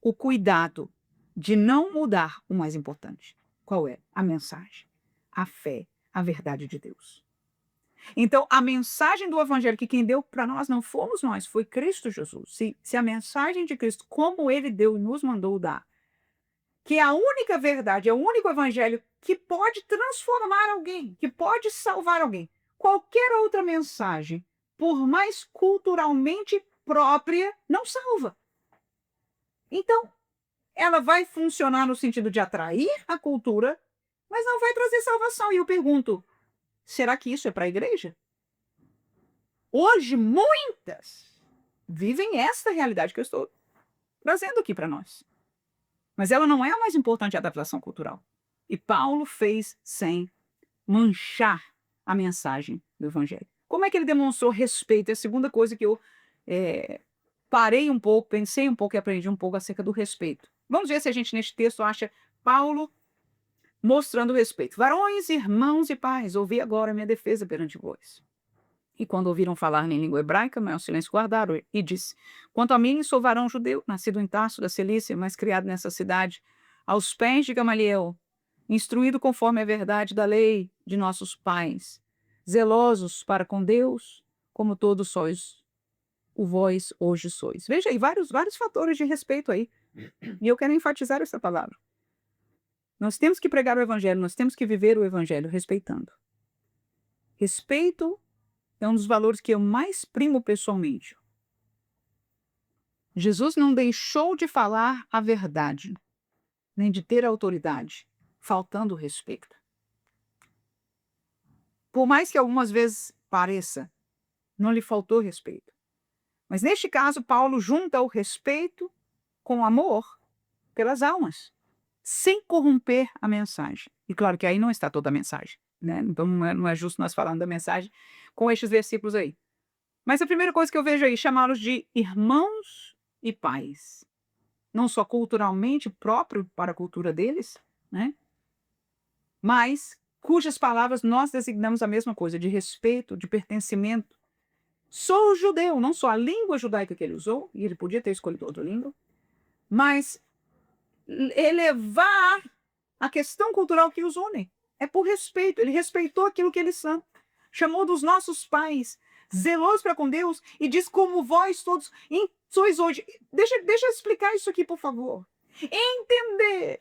o cuidado de não mudar o mais importante. Qual é? A mensagem, a fé, a verdade de Deus. Então, a mensagem do evangelho que quem deu para nós não fomos nós, foi Cristo Jesus. Se a mensagem de Cristo, como ele deu e nos mandou dar, que é a única verdade, é o único evangelho que pode transformar alguém, que pode salvar alguém. Qualquer outra mensagem, por mais culturalmente própria, não salva. Então, ela vai funcionar no sentido de atrair a cultura, mas não vai trazer salvação. E eu pergunto, será que isso é para a igreja? Hoje, muitas vivem esta realidade que eu estou trazendo aqui para nós. Mas ela não é a mais importante, a adaptação cultural. E Paulo fez sem manchar a mensagem do evangelho. Como é que ele demonstrou respeito? É a segunda coisa que eu parei um pouco, pensei um pouco e aprendi um pouco acerca do respeito. Vamos ver se a gente neste texto acha Paulo mostrando respeito. Varões, irmãos e pais, ouvi agora a minha defesa perante vós. E quando ouviram falar em língua hebraica, maior silêncio guardaram, e disse, quanto a mim, sou varão judeu, nascido em Tarso da Cilícia, mas criado nessa cidade, aos pés de Gamaliel, instruído conforme a verdade da lei de nossos pais, zelosos para com Deus, como todos sois, o vós hoje sois. Veja aí, vários fatores de respeito aí. E eu quero enfatizar essa palavra. Nós temos que pregar o evangelho, nós temos que viver o evangelho respeitando. Respeito é um dos valores que eu mais primo pessoalmente. Jesus não deixou de falar a verdade, nem de ter autoridade, faltando respeito. Por mais que algumas vezes pareça, não lhe faltou respeito. Mas neste caso, Paulo junta o respeito com amor pelas almas, sem corromper a mensagem. E claro que aí não está toda a mensagem, né? Então não é justo nós falarmos da mensagem com estes versículos aí. Mas a primeira coisa que eu vejo aí, chamá-los de irmãos e pais. Não só culturalmente próprio para a cultura deles, né? Mas cujas palavras nós designamos a mesma coisa, de respeito, de pertencimento. Sou judeu, não só a língua judaica que ele usou, e ele podia ter escolhido outra língua, mas elevar a questão cultural que os une. É por respeito, ele respeitou aquilo que eles são. Chamou dos nossos pais, zelosos para com Deus, e diz como vós todos sois hoje. Deixa eu explicar isso aqui, por favor. Entender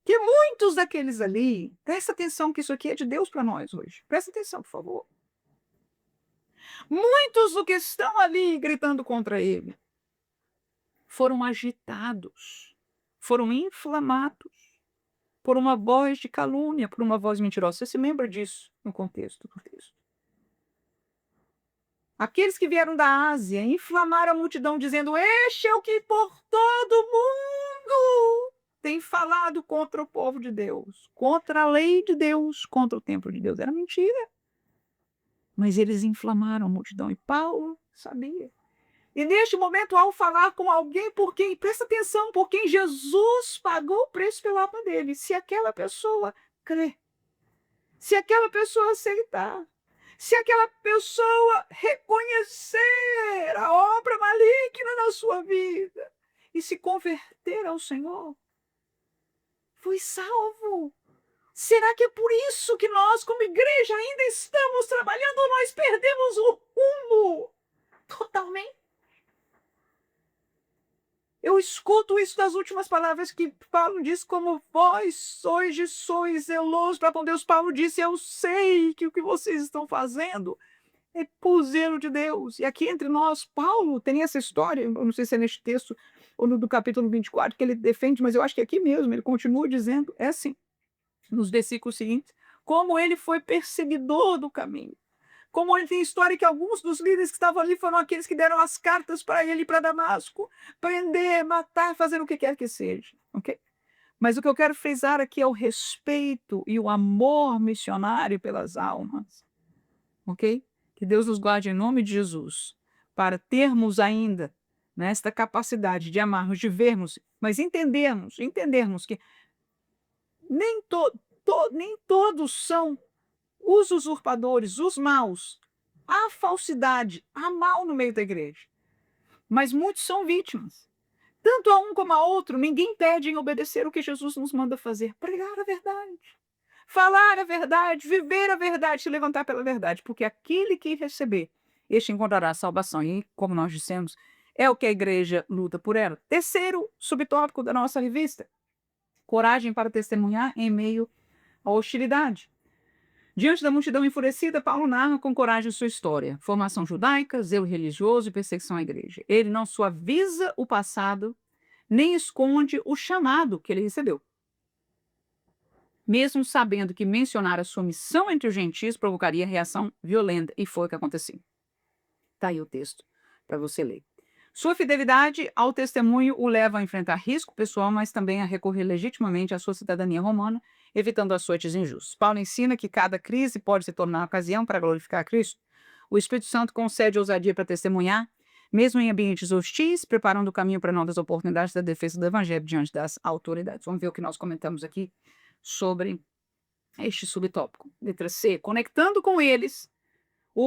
que muitos daqueles ali, presta atenção que isso aqui é de Deus para nós hoje. Presta atenção, por favor. Muitos do que estão ali gritando contra ele foram agitados, foram inflamados por uma voz de calúnia, por uma voz mentirosa. Você se lembra disso no contexto do texto? Aqueles que vieram da Ásia inflamaram a multidão, dizendo, este é o que por todo mundo tem falado contra o povo de Deus, contra a lei de Deus, contra o templo de Deus. Era mentira. Mas eles inflamaram a multidão, e Paulo sabia. E neste momento, ao falar com alguém por quem, presta atenção, por quem Jesus pagou o preço pela alma dele, se aquela pessoa crer, se aquela pessoa aceitar, se aquela pessoa reconhecer a obra maligna na sua vida e se converter ao Senhor, foi salvo. Será que é por isso que nós, como igreja, ainda estamos trabalhando ou nós perdemos o rumo totalmente? Eu escuto isso das últimas palavras que Paulo diz, como vós sois zelosos para com Deus. Paulo disse, eu sei que o que vocês estão fazendo é por zelo de Deus. E aqui entre nós, Paulo tem essa história, eu não sei se é neste texto, ou no do capítulo 24 que ele defende, mas eu acho que aqui mesmo ele continua dizendo, é assim, nos versículos seguintes, como ele foi perseguidor do caminho. Como ele tem história que alguns dos líderes que estavam ali foram aqueles que deram as cartas para ele ir para Damasco, prender, matar, fazer o que quer que seja, ok? Mas o que eu quero frisar aqui é o respeito e o amor missionário pelas almas, ok? Que Deus nos guarde em nome de Jesus, para termos ainda, né, esta capacidade de amarmos, de vermos, mas entendermos que nem, nem todos são os usurpadores, os maus. Há falsidade, há mal no meio da igreja, mas muitos são vítimas. Tanto a um como a outro, ninguém pede em obedecer o que Jesus nos manda fazer: pregar a verdade, falar a verdade, viver a verdade, se levantar pela verdade, porque aquele que receber, este encontrará salvação. E, como nós dissemos, é o que a igreja luta por ela. Terceiro subtópico da nossa revista: coragem para testemunhar em meio à hostilidade. Diante da multidão enfurecida, Paulo narra com coragem sua história: formação judaica, zelo religioso e perseguição à igreja. Ele não suaviza o passado, nem esconde o chamado que ele recebeu. Mesmo sabendo que mencionar a sua missão entre os gentios provocaria reação violenta, e foi o que aconteceu. Está aí o texto para você ler. Sua fidelidade ao testemunho o leva a enfrentar risco pessoal, mas também a recorrer legitimamente à sua cidadania romana, evitando açoites injustos. Paulo ensina que cada crise pode se tornar ocasião para glorificar a Cristo. O Espírito Santo concede ousadia para testemunhar, mesmo em ambientes hostis, preparando o caminho para novas oportunidades da defesa do Evangelho diante das autoridades. Vamos ver o que nós comentamos aqui sobre este subtópico. Letra C, conectando com eles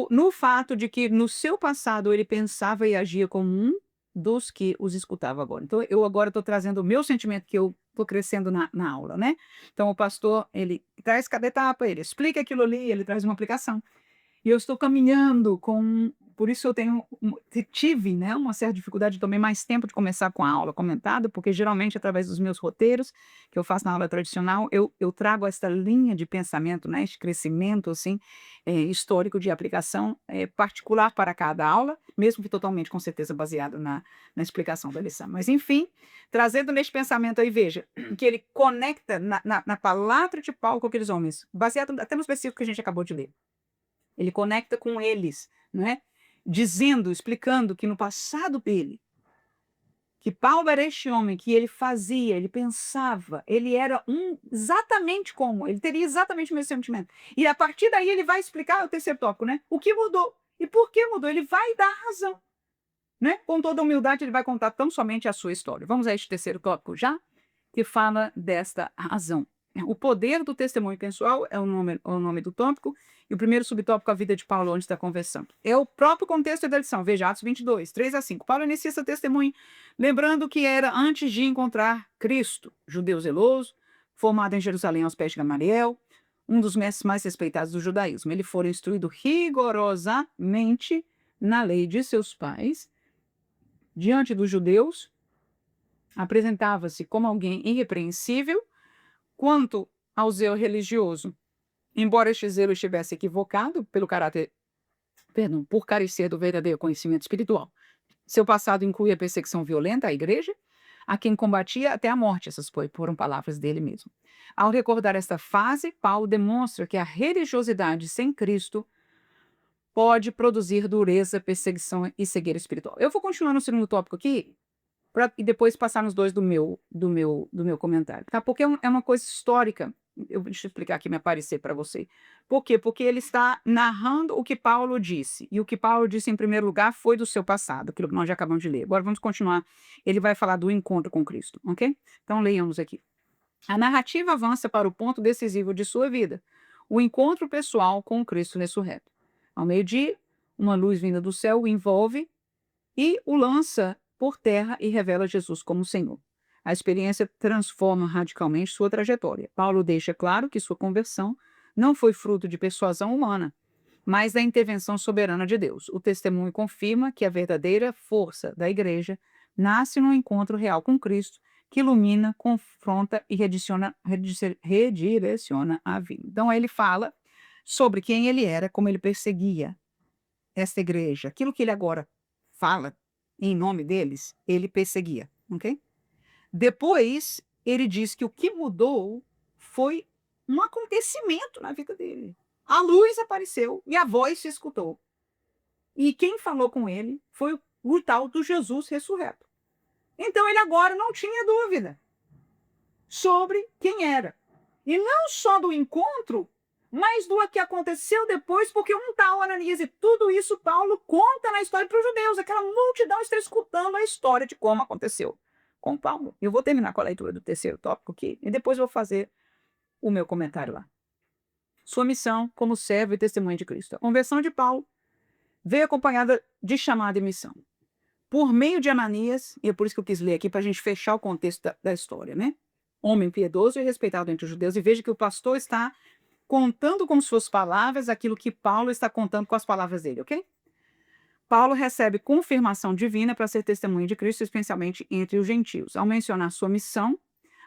no fato de que no seu passado ele pensava e agia como um dos que os escutava agora. Então, eu agora estou trazendo o meu sentimento que eu estou crescendo na aula, né? Então, o pastor, ele traz cada etapa, ele explica aquilo ali, ele traz uma aplicação. E eu estou caminhando com. Por isso eu tive, né, uma certa dificuldade, tomei mais tempo de começar com a aula comentada, porque geralmente através dos meus roteiros, que eu faço na aula tradicional, eu trago esta linha de pensamento, né, este crescimento assim, histórico de aplicação particular para cada aula, mesmo que totalmente, com certeza, baseado na explicação da lição. Mas, enfim, trazendo neste pensamento aí, veja, que ele conecta na palavra de Paulo com aqueles homens, baseado até nos versículos que a gente acabou de ler. Ele conecta com eles, não é? Dizendo, explicando que no passado dele, que Paulo era este homem, que ele fazia, ele pensava, ele era exatamente como, ele teria exatamente o mesmo sentimento. E a partir daí ele vai explicar o terceiro tópico, né? O que mudou e por que mudou. Ele vai dar razão, né? Com toda humildade ele vai contar tão somente a sua história. Vamos a este terceiro tópico já, que fala desta razão. O poder do testemunho pessoal é o nome do tópico, e o primeiro subtópico, a vida de Paulo antes da conversão. É o próprio contexto da lição. Veja, Atos 22, 3-5. Paulo inicia seu testemunho, lembrando que era antes de encontrar Cristo, judeu zeloso, formado em Jerusalém aos pés de Gamaliel, um dos mestres mais respeitados do judaísmo. Ele foi instruído rigorosamente na lei de seus pais, diante dos judeus, apresentava-se como alguém irrepreensível. Quanto ao zelo religioso, embora este zelo estivesse equivocado por carecer do verdadeiro conhecimento espiritual, seu passado incluía perseguição violenta à igreja, a quem combatia até a morte. Essas foram palavras dele mesmo. Ao recordar esta fase, Paulo demonstra que a religiosidade sem Cristo pode produzir dureza, perseguição e cegueira espiritual. Eu vou continuar no segundo tópico aqui, e depois passar nos dois do meu comentário, tá? Porque é uma coisa histórica. Deixa eu explicar aqui, me aparecer para você. Por quê? Porque ele está narrando o que Paulo disse. E o que Paulo disse, em primeiro lugar, foi do seu passado, aquilo que nós já acabamos de ler. Agora vamos continuar. Ele vai falar do encontro com Cristo, ok? Então leiamos aqui. A narrativa avança para o ponto decisivo de sua vida, o encontro pessoal com o Cristo ressurreto. Ao meio-dia, uma luz vinda do céu o envolve e o lança por terra e revela Jesus como Senhor. A experiência transforma radicalmente sua trajetória. Paulo deixa claro que sua conversão não foi fruto de persuasão humana, mas da intervenção soberana de Deus. O testemunho confirma que a verdadeira força da igreja nasce no encontro real com Cristo, que ilumina, confronta e redireciona a vida. Então, ele fala sobre quem ele era, como ele perseguia esta igreja. Aquilo que ele agora fala em nome deles, ele perseguia. ok? Depois, ele diz que o que mudou foi um acontecimento na vida dele. A luz apareceu e a voz se escutou. E quem falou com ele foi o tal do Jesus ressurreto. Então ele agora não tinha dúvida sobre quem era. E não só do encontro, mas do que aconteceu depois, porque um tal Ananias, e tudo isso Paulo conta na história para os judeus. Aquela multidão está escutando a história de como aconteceu com Paulo. Eu vou terminar com a leitura do terceiro tópico aqui, e depois vou fazer o meu comentário lá. Sua missão como servo e testemunha de Cristo. A conversão de Paulo veio acompanhada de chamada e missão. Por meio de Ananias, e é por isso que eu quis ler aqui, para a gente fechar o contexto da história, né? Homem piedoso e respeitado entre os judeus, e veja que o pastor está contando com suas palavras aquilo que Paulo está contando com as palavras dele, ok? Paulo recebe confirmação divina para ser testemunha de Cristo, especialmente entre os gentios. Ao mencionar sua missão,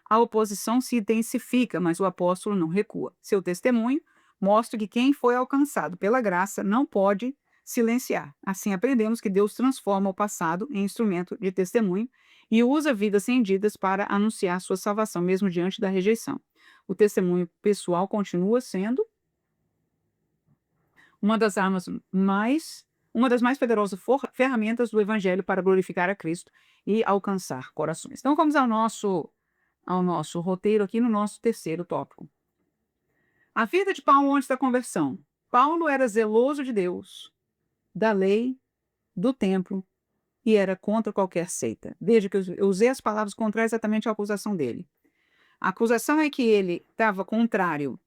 a oposição se intensifica, mas o apóstolo não recua. Seu testemunho mostra que quem foi alcançado pela graça não pode silenciar. Assim aprendemos que Deus transforma o passado em instrumento de testemunho e usa vidas rendidas para anunciar sua salvação, mesmo diante da rejeição. O testemunho pessoal continua sendo uma das mais poderosas ferramentas do evangelho para glorificar a Cristo e alcançar corações. Então vamos ao nosso roteiro aqui no nosso terceiro tópico. A vida de Paulo antes da conversão. Paulo era zeloso de Deus, da lei, do templo, e era contra qualquer seita. Veja que eu usei as palavras contrárias exatamente à acusação dele. A acusação é que ele estava contrário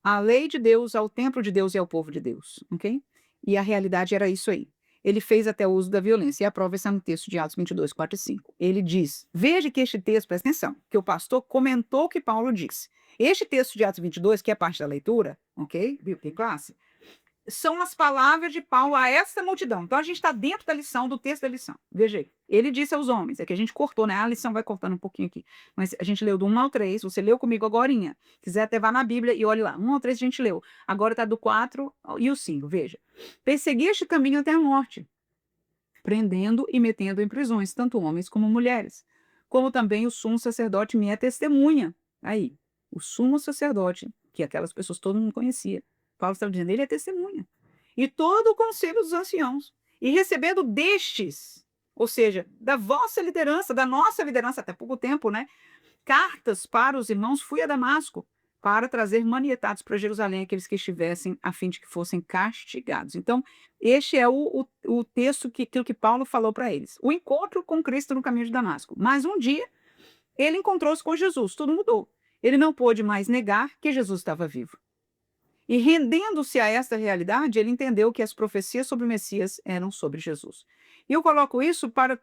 à lei de Deus, ao templo de Deus e ao povo de Deus, ok? E a realidade era isso aí. Ele fez até o uso da violência, e a prova está no texto de Atos 22, 4 e 5. Ele diz, veja que este texto, presta atenção, que o pastor comentou o que Paulo disse. Este texto de Atos 22, que é parte da leitura, ok? Viu que classe? São as palavras de Paulo a essa multidão. Então a gente está dentro da lição, do texto da lição. Veja aí. Ele disse aos homens, é que a gente cortou, né? A lição vai cortando um pouquinho aqui. Mas a gente leu do 1 ao 3, você leu comigo agorinha. Quiser até vá na Bíblia e olhe lá. 1 ao 3 a gente leu. Agora está do 4 e o 5, veja. Persegui este caminho até a morte, prendendo e metendo em prisões, tanto homens como mulheres. Como também o sumo sacerdote me é testemunha. Aí, o sumo sacerdote, que aquelas pessoas todo mundo conhecia. Paulo estava dizendo, ele é testemunha. E todo o conselho dos anciãos. E recebendo destes, ou seja, da vossa liderança, da nossa liderança, até pouco tempo, né? Cartas para os irmãos, fui a Damasco para trazer manietados para Jerusalém aqueles que estivessem, a fim de que fossem castigados. Então, este é o texto que Paulo falou para eles. O encontro com Cristo no caminho de Damasco. Mas um dia, ele encontrou-se com Jesus, tudo mudou. Ele não pôde mais negar que Jesus estava vivo. E rendendo-se a esta realidade, ele entendeu que as profecias sobre o Messias eram sobre Jesus. E eu coloco isso para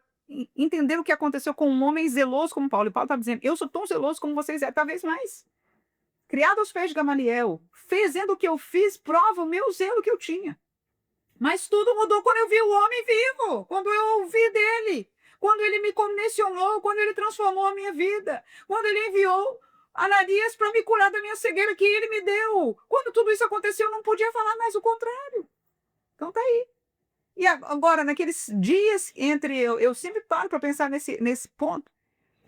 entender o que aconteceu com um homem zeloso como Paulo. E Paulo está dizendo, eu sou tão zeloso como vocês, talvez mais. Criado aos pés de Gamaliel, fazendo o que eu fiz, prova o meu zelo que eu tinha. Mas tudo mudou quando eu vi o homem vivo, quando eu ouvi dele, quando ele me comissionou, quando ele transformou a minha vida, quando ele enviou Ananias para me curar da minha cegueira que ele me deu. Quando tudo isso aconteceu, eu não podia falar mais o contrário. Então tá aí. E agora, naqueles dias entre eu sempre paro para pensar nesse ponto.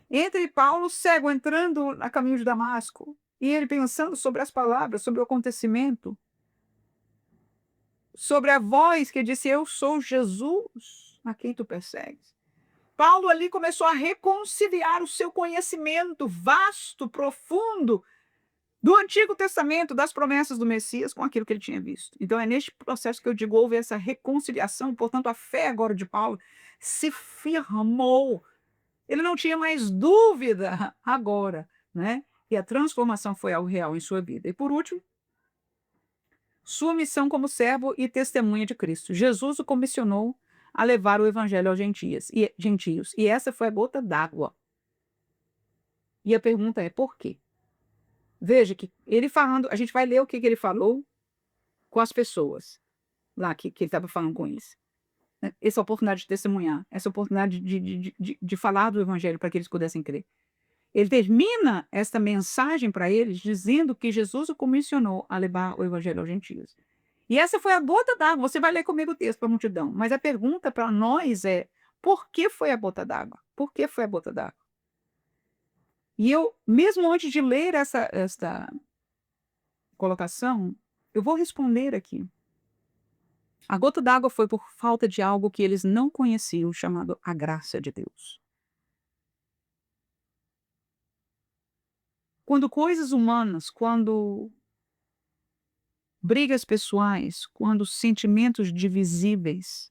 Entre Paulo cego entrando a caminho de Damasco e ele pensando sobre as palavras, sobre o acontecimento, sobre a voz que disse, eu sou Jesus a quem tu persegues. Paulo ali começou a reconciliar o seu conhecimento vasto, profundo, do Antigo Testamento, das promessas do Messias, com aquilo que ele tinha visto. Então é neste processo que eu digo, houve essa reconciliação, portanto a fé agora de Paulo se firmou. Ele não tinha mais dúvida agora, né? E a transformação foi algo real em sua vida. E por último, sua missão como servo e testemunha de Cristo. Jesus o comissionou a levar o evangelho aos gentios. E essa foi a gota d'água. E a pergunta é, por quê? Veja que ele falando, a gente vai ler o que ele falou com as pessoas lá que ele estava falando com eles. Essa oportunidade de testemunhar, essa oportunidade de falar do evangelho para que eles pudessem crer. Ele termina esta mensagem para eles dizendo que Jesus o comissionou a levar o evangelho aos gentios. E essa foi a gota d'água. Você vai ler comigo o texto para a multidão. Mas a pergunta para nós é, Por que foi a gota d'água? Por que foi a gota d'água? E eu, mesmo antes de ler esta colocação, eu vou responder aqui. A gota d'água foi por falta de algo que eles não conheciam, chamado a graça de Deus. Quando coisas humanas, quando brigas pessoais, quando sentimentos divisíveis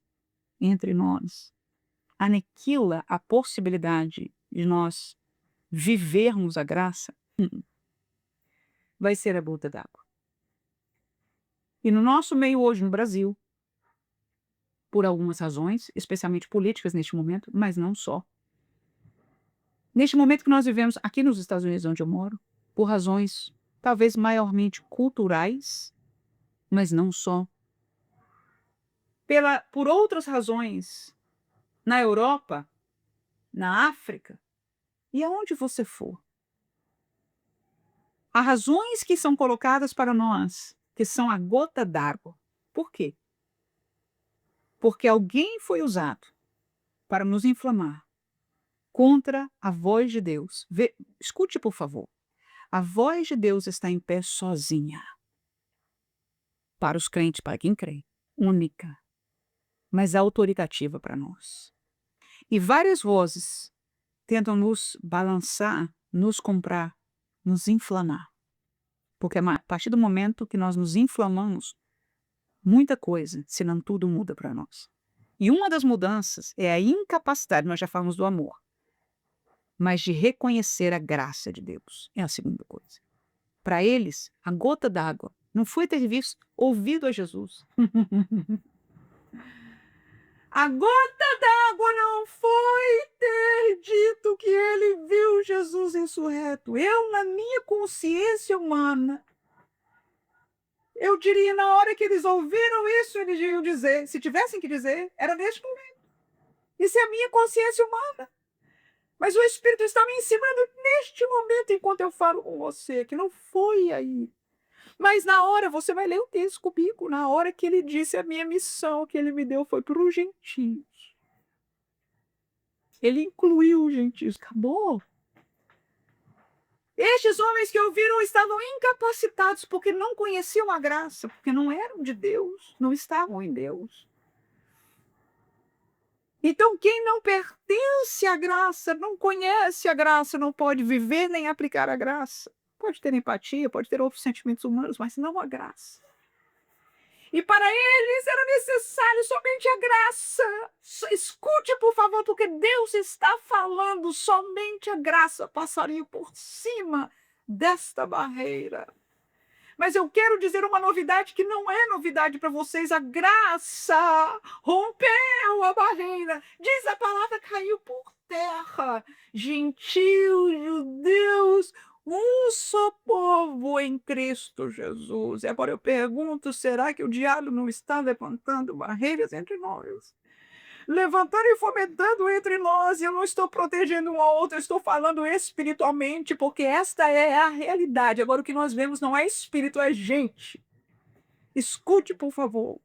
entre nós aniquila a possibilidade de nós vivermos a graça, vai ser a gota d'água. E no nosso meio hoje, no Brasil, por algumas razões, especialmente políticas neste momento, mas não só. Neste momento que nós vivemos aqui nos Estados Unidos, onde eu moro, por razões talvez maiormente culturais, mas não só. Por outras razões, na Europa, na África e aonde você for. Há razões que são colocadas para nós, que são a gota d'água. Por quê? Porque alguém foi usado para nos inflamar contra a voz de Deus. Escute, por favor. A voz de Deus está em pé sozinha. Para os crentes, para quem crê. Única. Mas autoritativa para nós. E várias vozes tentam nos balançar, nos comprar, nos inflamar. Porque a partir do momento que nós nos inflamamos, muita coisa, se não tudo, muda para nós. E uma das mudanças é a incapacidade, nós já falamos do amor, mas de reconhecer a graça de Deus. É a segunda coisa. Para eles, a gota d'água não foi ter ouvido a Jesus. A gota d'água não foi ter dito que ele viu Jesus ressurreto. Eu, na minha consciência humana, eu diria, na hora que eles ouviram isso, eles iam dizer, se tivessem que dizer, era neste momento. Isso é a minha consciência humana. Mas o Espírito está me ensinando neste momento, enquanto eu falo com você, que não foi aí. Mas na hora, você vai ler o texto comigo, na hora que ele disse a minha missão que ele me deu foi para os gentios. Ele incluiu os gentios, acabou. Estes homens que ouviram estavam incapacitados porque não conheciam a graça, porque não eram de Deus, não estavam em Deus. Então, quem não pertence à graça, não conhece a graça, não pode viver nem aplicar a graça. Pode ter empatia, pode ter outros sentimentos humanos, mas não a graça. E para eles era necessário somente a graça. Escute, por favor, porque Deus está falando, somente a graça passaria por cima desta barreira. Mas eu quero dizer uma novidade que não é novidade para vocês. A graça rompeu a barreira. Diz a palavra, caiu por terra. Gentios, judeus, um só povo em Cristo Jesus. E agora eu pergunto, será que o diabo não está levantando barreiras entre nós? Levantando e fomentando entre nós, e eu não estou protegendo um ao outro, eu estou falando espiritualmente, porque esta é a realidade. Agora, o que nós vemos não é espírito, é gente. Escute, por favor.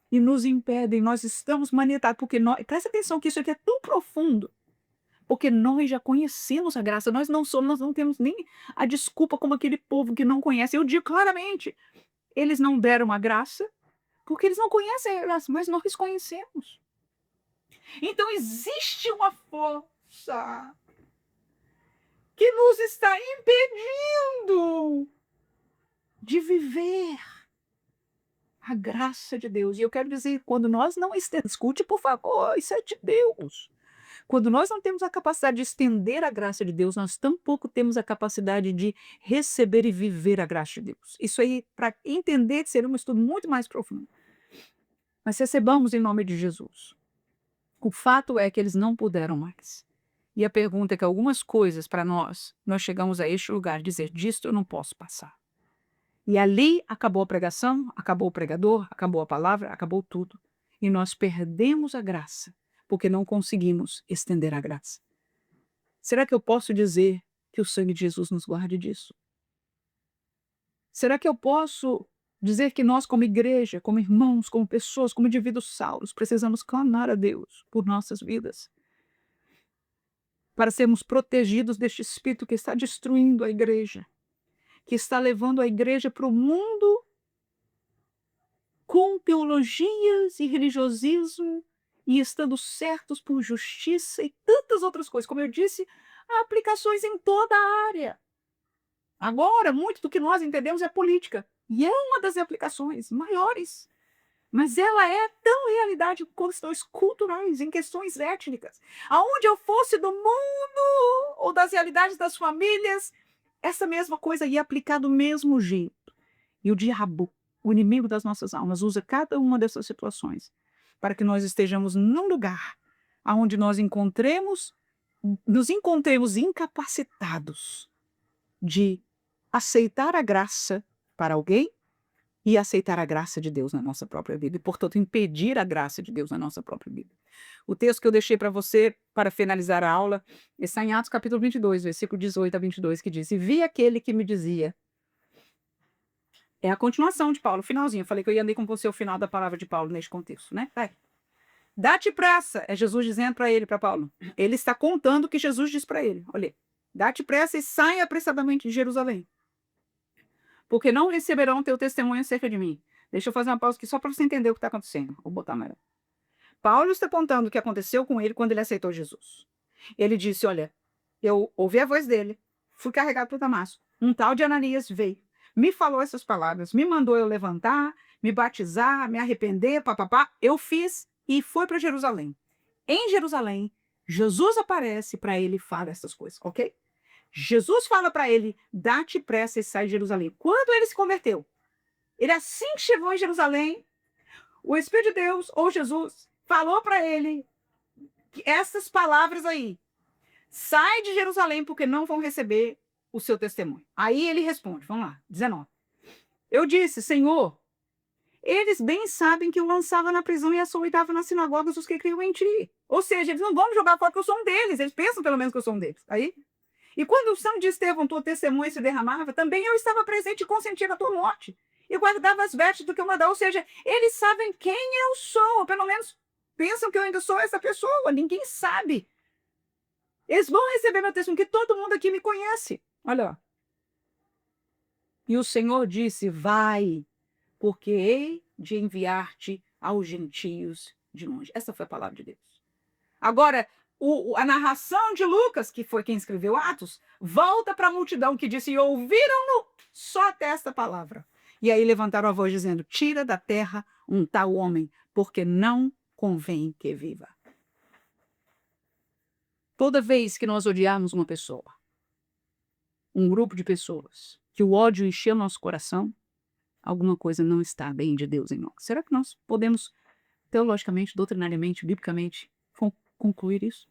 E nos impedem, nós estamos manietados, porque nós, presta atenção que isso aqui é tão profundo, porque nós já conhecemos a graça, nós não temos nem a desculpa como aquele povo que não conhece. Eu digo claramente, eles não deram a graça, porque eles não conhecem a graça, mas nós conhecemos. Então existe uma força que nos está impedindo de viver a graça de Deus. E eu quero dizer, quando nós não estendemos, escute por favor, isso é de Deus. Quando nós não temos a capacidade de estender a graça de Deus, nós tampouco temos a capacidade de receber e viver a graça de Deus. Isso aí, para entender, seria um estudo muito mais profundo. Mas recebamos em nome de Jesus. O fato é que eles não puderam mais. E a pergunta é que algumas coisas para nós chegamos a este lugar, dizer, disto eu não posso passar. E ali acabou a pregação, acabou o pregador, acabou a palavra, acabou tudo. E nós perdemos a graça, porque não conseguimos estender a graça. Será que eu posso dizer que o sangue de Jesus nos guarde disso? Será que eu posso Dizer que nós, como igreja, como irmãos, como pessoas, como indivíduos salvos, precisamos clamar a Deus por nossas vidas, para sermos protegidos deste espírito que está destruindo a igreja, que está levando a igreja para o mundo com teologias e religiosismo e estando certos por justiça e tantas outras coisas. Como eu disse, há aplicações em toda a área. Agora, muito do que nós entendemos é política, e é uma das aplicações maiores, mas ela é tão realidade com questões culturais, em questões étnicas. Aonde eu fosse do mundo ou das realidades das famílias, essa mesma coisa ia aplicar do mesmo jeito. E o diabo, o inimigo das nossas almas, usa cada uma dessas situações para que nós estejamos num lugar aonde nos encontremos incapacitados de aceitar a graça para alguém e aceitar a graça de Deus na nossa própria vida e, portanto, impedir a graça de Deus na nossa própria vida. O texto que eu deixei para você, para finalizar a aula, está em Atos capítulo 22, versículo 18 a 22, que diz: "E vi aquele que me dizia..." É a continuação de Paulo, o finalzinho. Eu falei que eu ia ler com você o final da palavra de Paulo neste contexto, né? Vai. "Dá-te pressa", é Jesus dizendo para ele, para Paulo. Ele está contando o que Jesus diz para ele. Olha, "dá-te pressa e saia apressadamente de Jerusalém, porque não receberão teu testemunho acerca de mim." Deixa eu fazer uma pausa aqui só para você entender o que está acontecendo. Vou botar melhor. Paulo está contando o que aconteceu com ele quando ele aceitou Jesus. Ele disse: "Olha, eu ouvi a voz dele, fui carregado para Damasco. Um tal de Ananias veio, me falou essas palavras, me mandou eu levantar, me batizar, me arrepender, papapá. Eu fiz e fui para Jerusalém. Em Jerusalém, Jesus aparece para ele e fala essas coisas, ok? Jesus fala para ele: dá-te pressa e sai de Jerusalém." Quando ele se converteu, ele assim que chegou em Jerusalém, o Espírito de Deus, ou Jesus, falou para ele que essas palavras aí: sai de Jerusalém porque não vão receber o seu testemunho. Aí ele responde, vamos lá, 19. "Eu disse: Senhor, eles bem sabem que eu lançava na prisão e açoitava nas sinagogas os que criam em ti." Ou seja, eles não vão me jogar fora que eu sou um deles. Eles pensam pelo menos que eu sou um deles. Aí, "E quando o sangue de Estevão, tua testemunha, se derramava, também eu estava presente e consentia na tua morte. E guardava as vestes do que eu mandava." Ou seja, eles sabem quem eu sou. Ou pelo menos pensam que eu ainda sou essa pessoa. Ninguém sabe. Eles vão receber meu testemunho, que todo mundo aqui me conhece. Olha, ó. "E o Senhor disse: vai, porque hei de enviar-te aos gentios de longe." Essa foi a palavra de Deus. Agora, a narração de Lucas, que foi quem escreveu Atos, volta para a multidão que disse: "E ouviram-no só até esta palavra. E aí levantaram a voz dizendo: tira da terra um tal homem, porque não convém que viva." Toda vez que nós odiarmos uma pessoa, um grupo de pessoas, que o ódio encher o nosso coração, alguma coisa não está bem de Deus em nós. Será que nós podemos, teologicamente, doutrinariamente, biblicamente, concluir isso?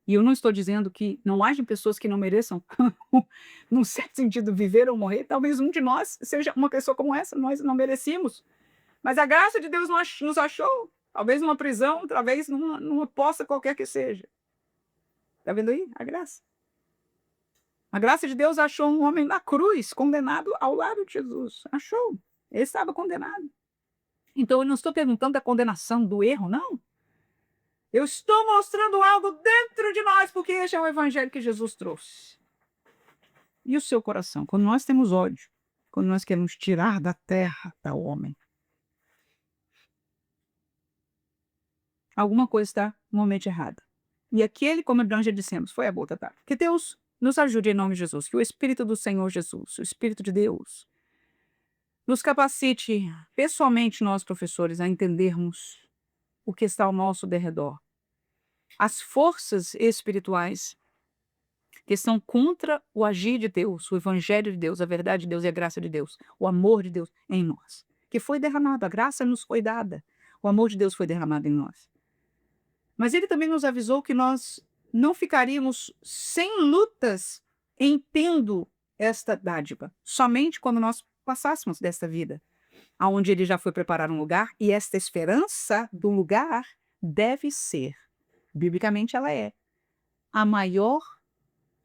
E eu não estou dizendo que não haja pessoas que não mereçam, num certo sentido, viver ou morrer. Talvez um de nós seja uma pessoa como essa, nós não merecíamos. Mas a graça de Deus nos achou, talvez numa prisão, talvez numa poça qualquer que seja. Está vendo aí? A graça. A graça de Deus achou um homem na cruz, condenado ao lado de Jesus. Achou. Ele estava condenado. Então, eu não estou perguntando da condenação do erro, não. Eu estou mostrando algo dentro de nós, porque esse é o evangelho que Jesus trouxe. E o seu coração? Quando nós temos ódio, quando nós queremos tirar da terra tal homem, alguma coisa está normalmente errada. E aquele, como nós já dissemos, foi a boa, tá? Que Deus nos ajude em nome de Jesus. Que o Espírito do Senhor Jesus, o Espírito de Deus, nos capacite pessoalmente, nós professores, a entendermos o que está ao nosso derredor. As forças espirituais que são contra o agir de Deus, o evangelho de Deus, a verdade de Deus e a graça de Deus, o amor de Deus em nós, que foi derramado, a graça nos foi dada, o amor de Deus foi derramado em nós. Mas ele também nos avisou que nós não ficaríamos sem lutas em tendo esta dádiva, somente quando nós passássemos desta vida, aonde ele já foi preparar um lugar, e esta esperança do lugar deve ser, biblicamente ela é, a maior,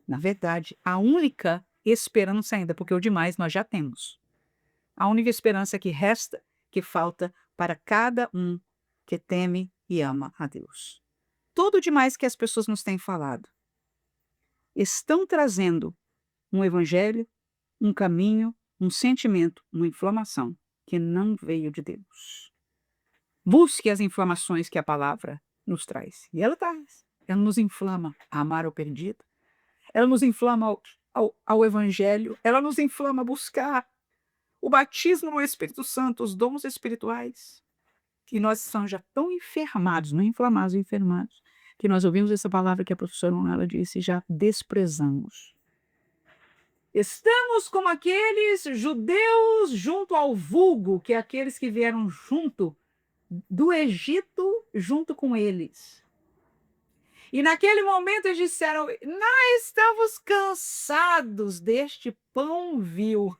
na verdade, a única esperança ainda, porque o demais nós já temos. A única esperança que resta, que falta para cada um que teme e ama a Deus. Tudo demais que as pessoas nos têm falado estão trazendo um evangelho, um caminho, um sentimento, uma inflamação que não veio de Deus. Busque as inflamações que a palavra nos traz. E ela traz. Ela nos inflama a amar o perdido. Ela nos inflama ao evangelho. Ela nos inflama a buscar o batismo no Espírito Santo, os dons espirituais. E nós estamos já tão enfermados, não inflamados, enfermados, que nós ouvimos essa palavra que a professora Manuela disse e já desprezamos. Estamos como aqueles judeus junto ao vulgo, que é aqueles que vieram junto do Egito, junto com eles. E naquele momento eles disseram: nós estamos cansados deste pão vil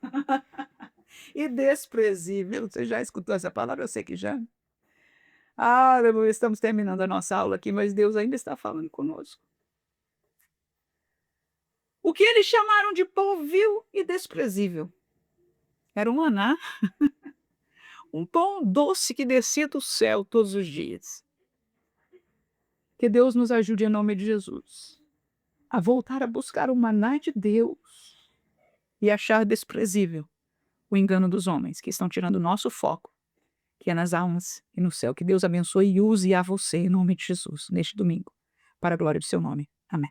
e desprezível. Você já escutou essa palavra? Eu sei que já. Estamos terminando a nossa aula aqui, mas Deus ainda está falando conosco. O que eles chamaram de pão vil e desprezível era um maná, um pão doce que descia do céu todos os dias. Que Deus nos ajude em nome de Jesus a voltar a buscar o maná de Deus e achar desprezível o engano dos homens que estão tirando o nosso foco, que é nas almas e no céu. Que Deus abençoe e use a você em nome de Jesus neste domingo, para a glória do seu nome. Amém.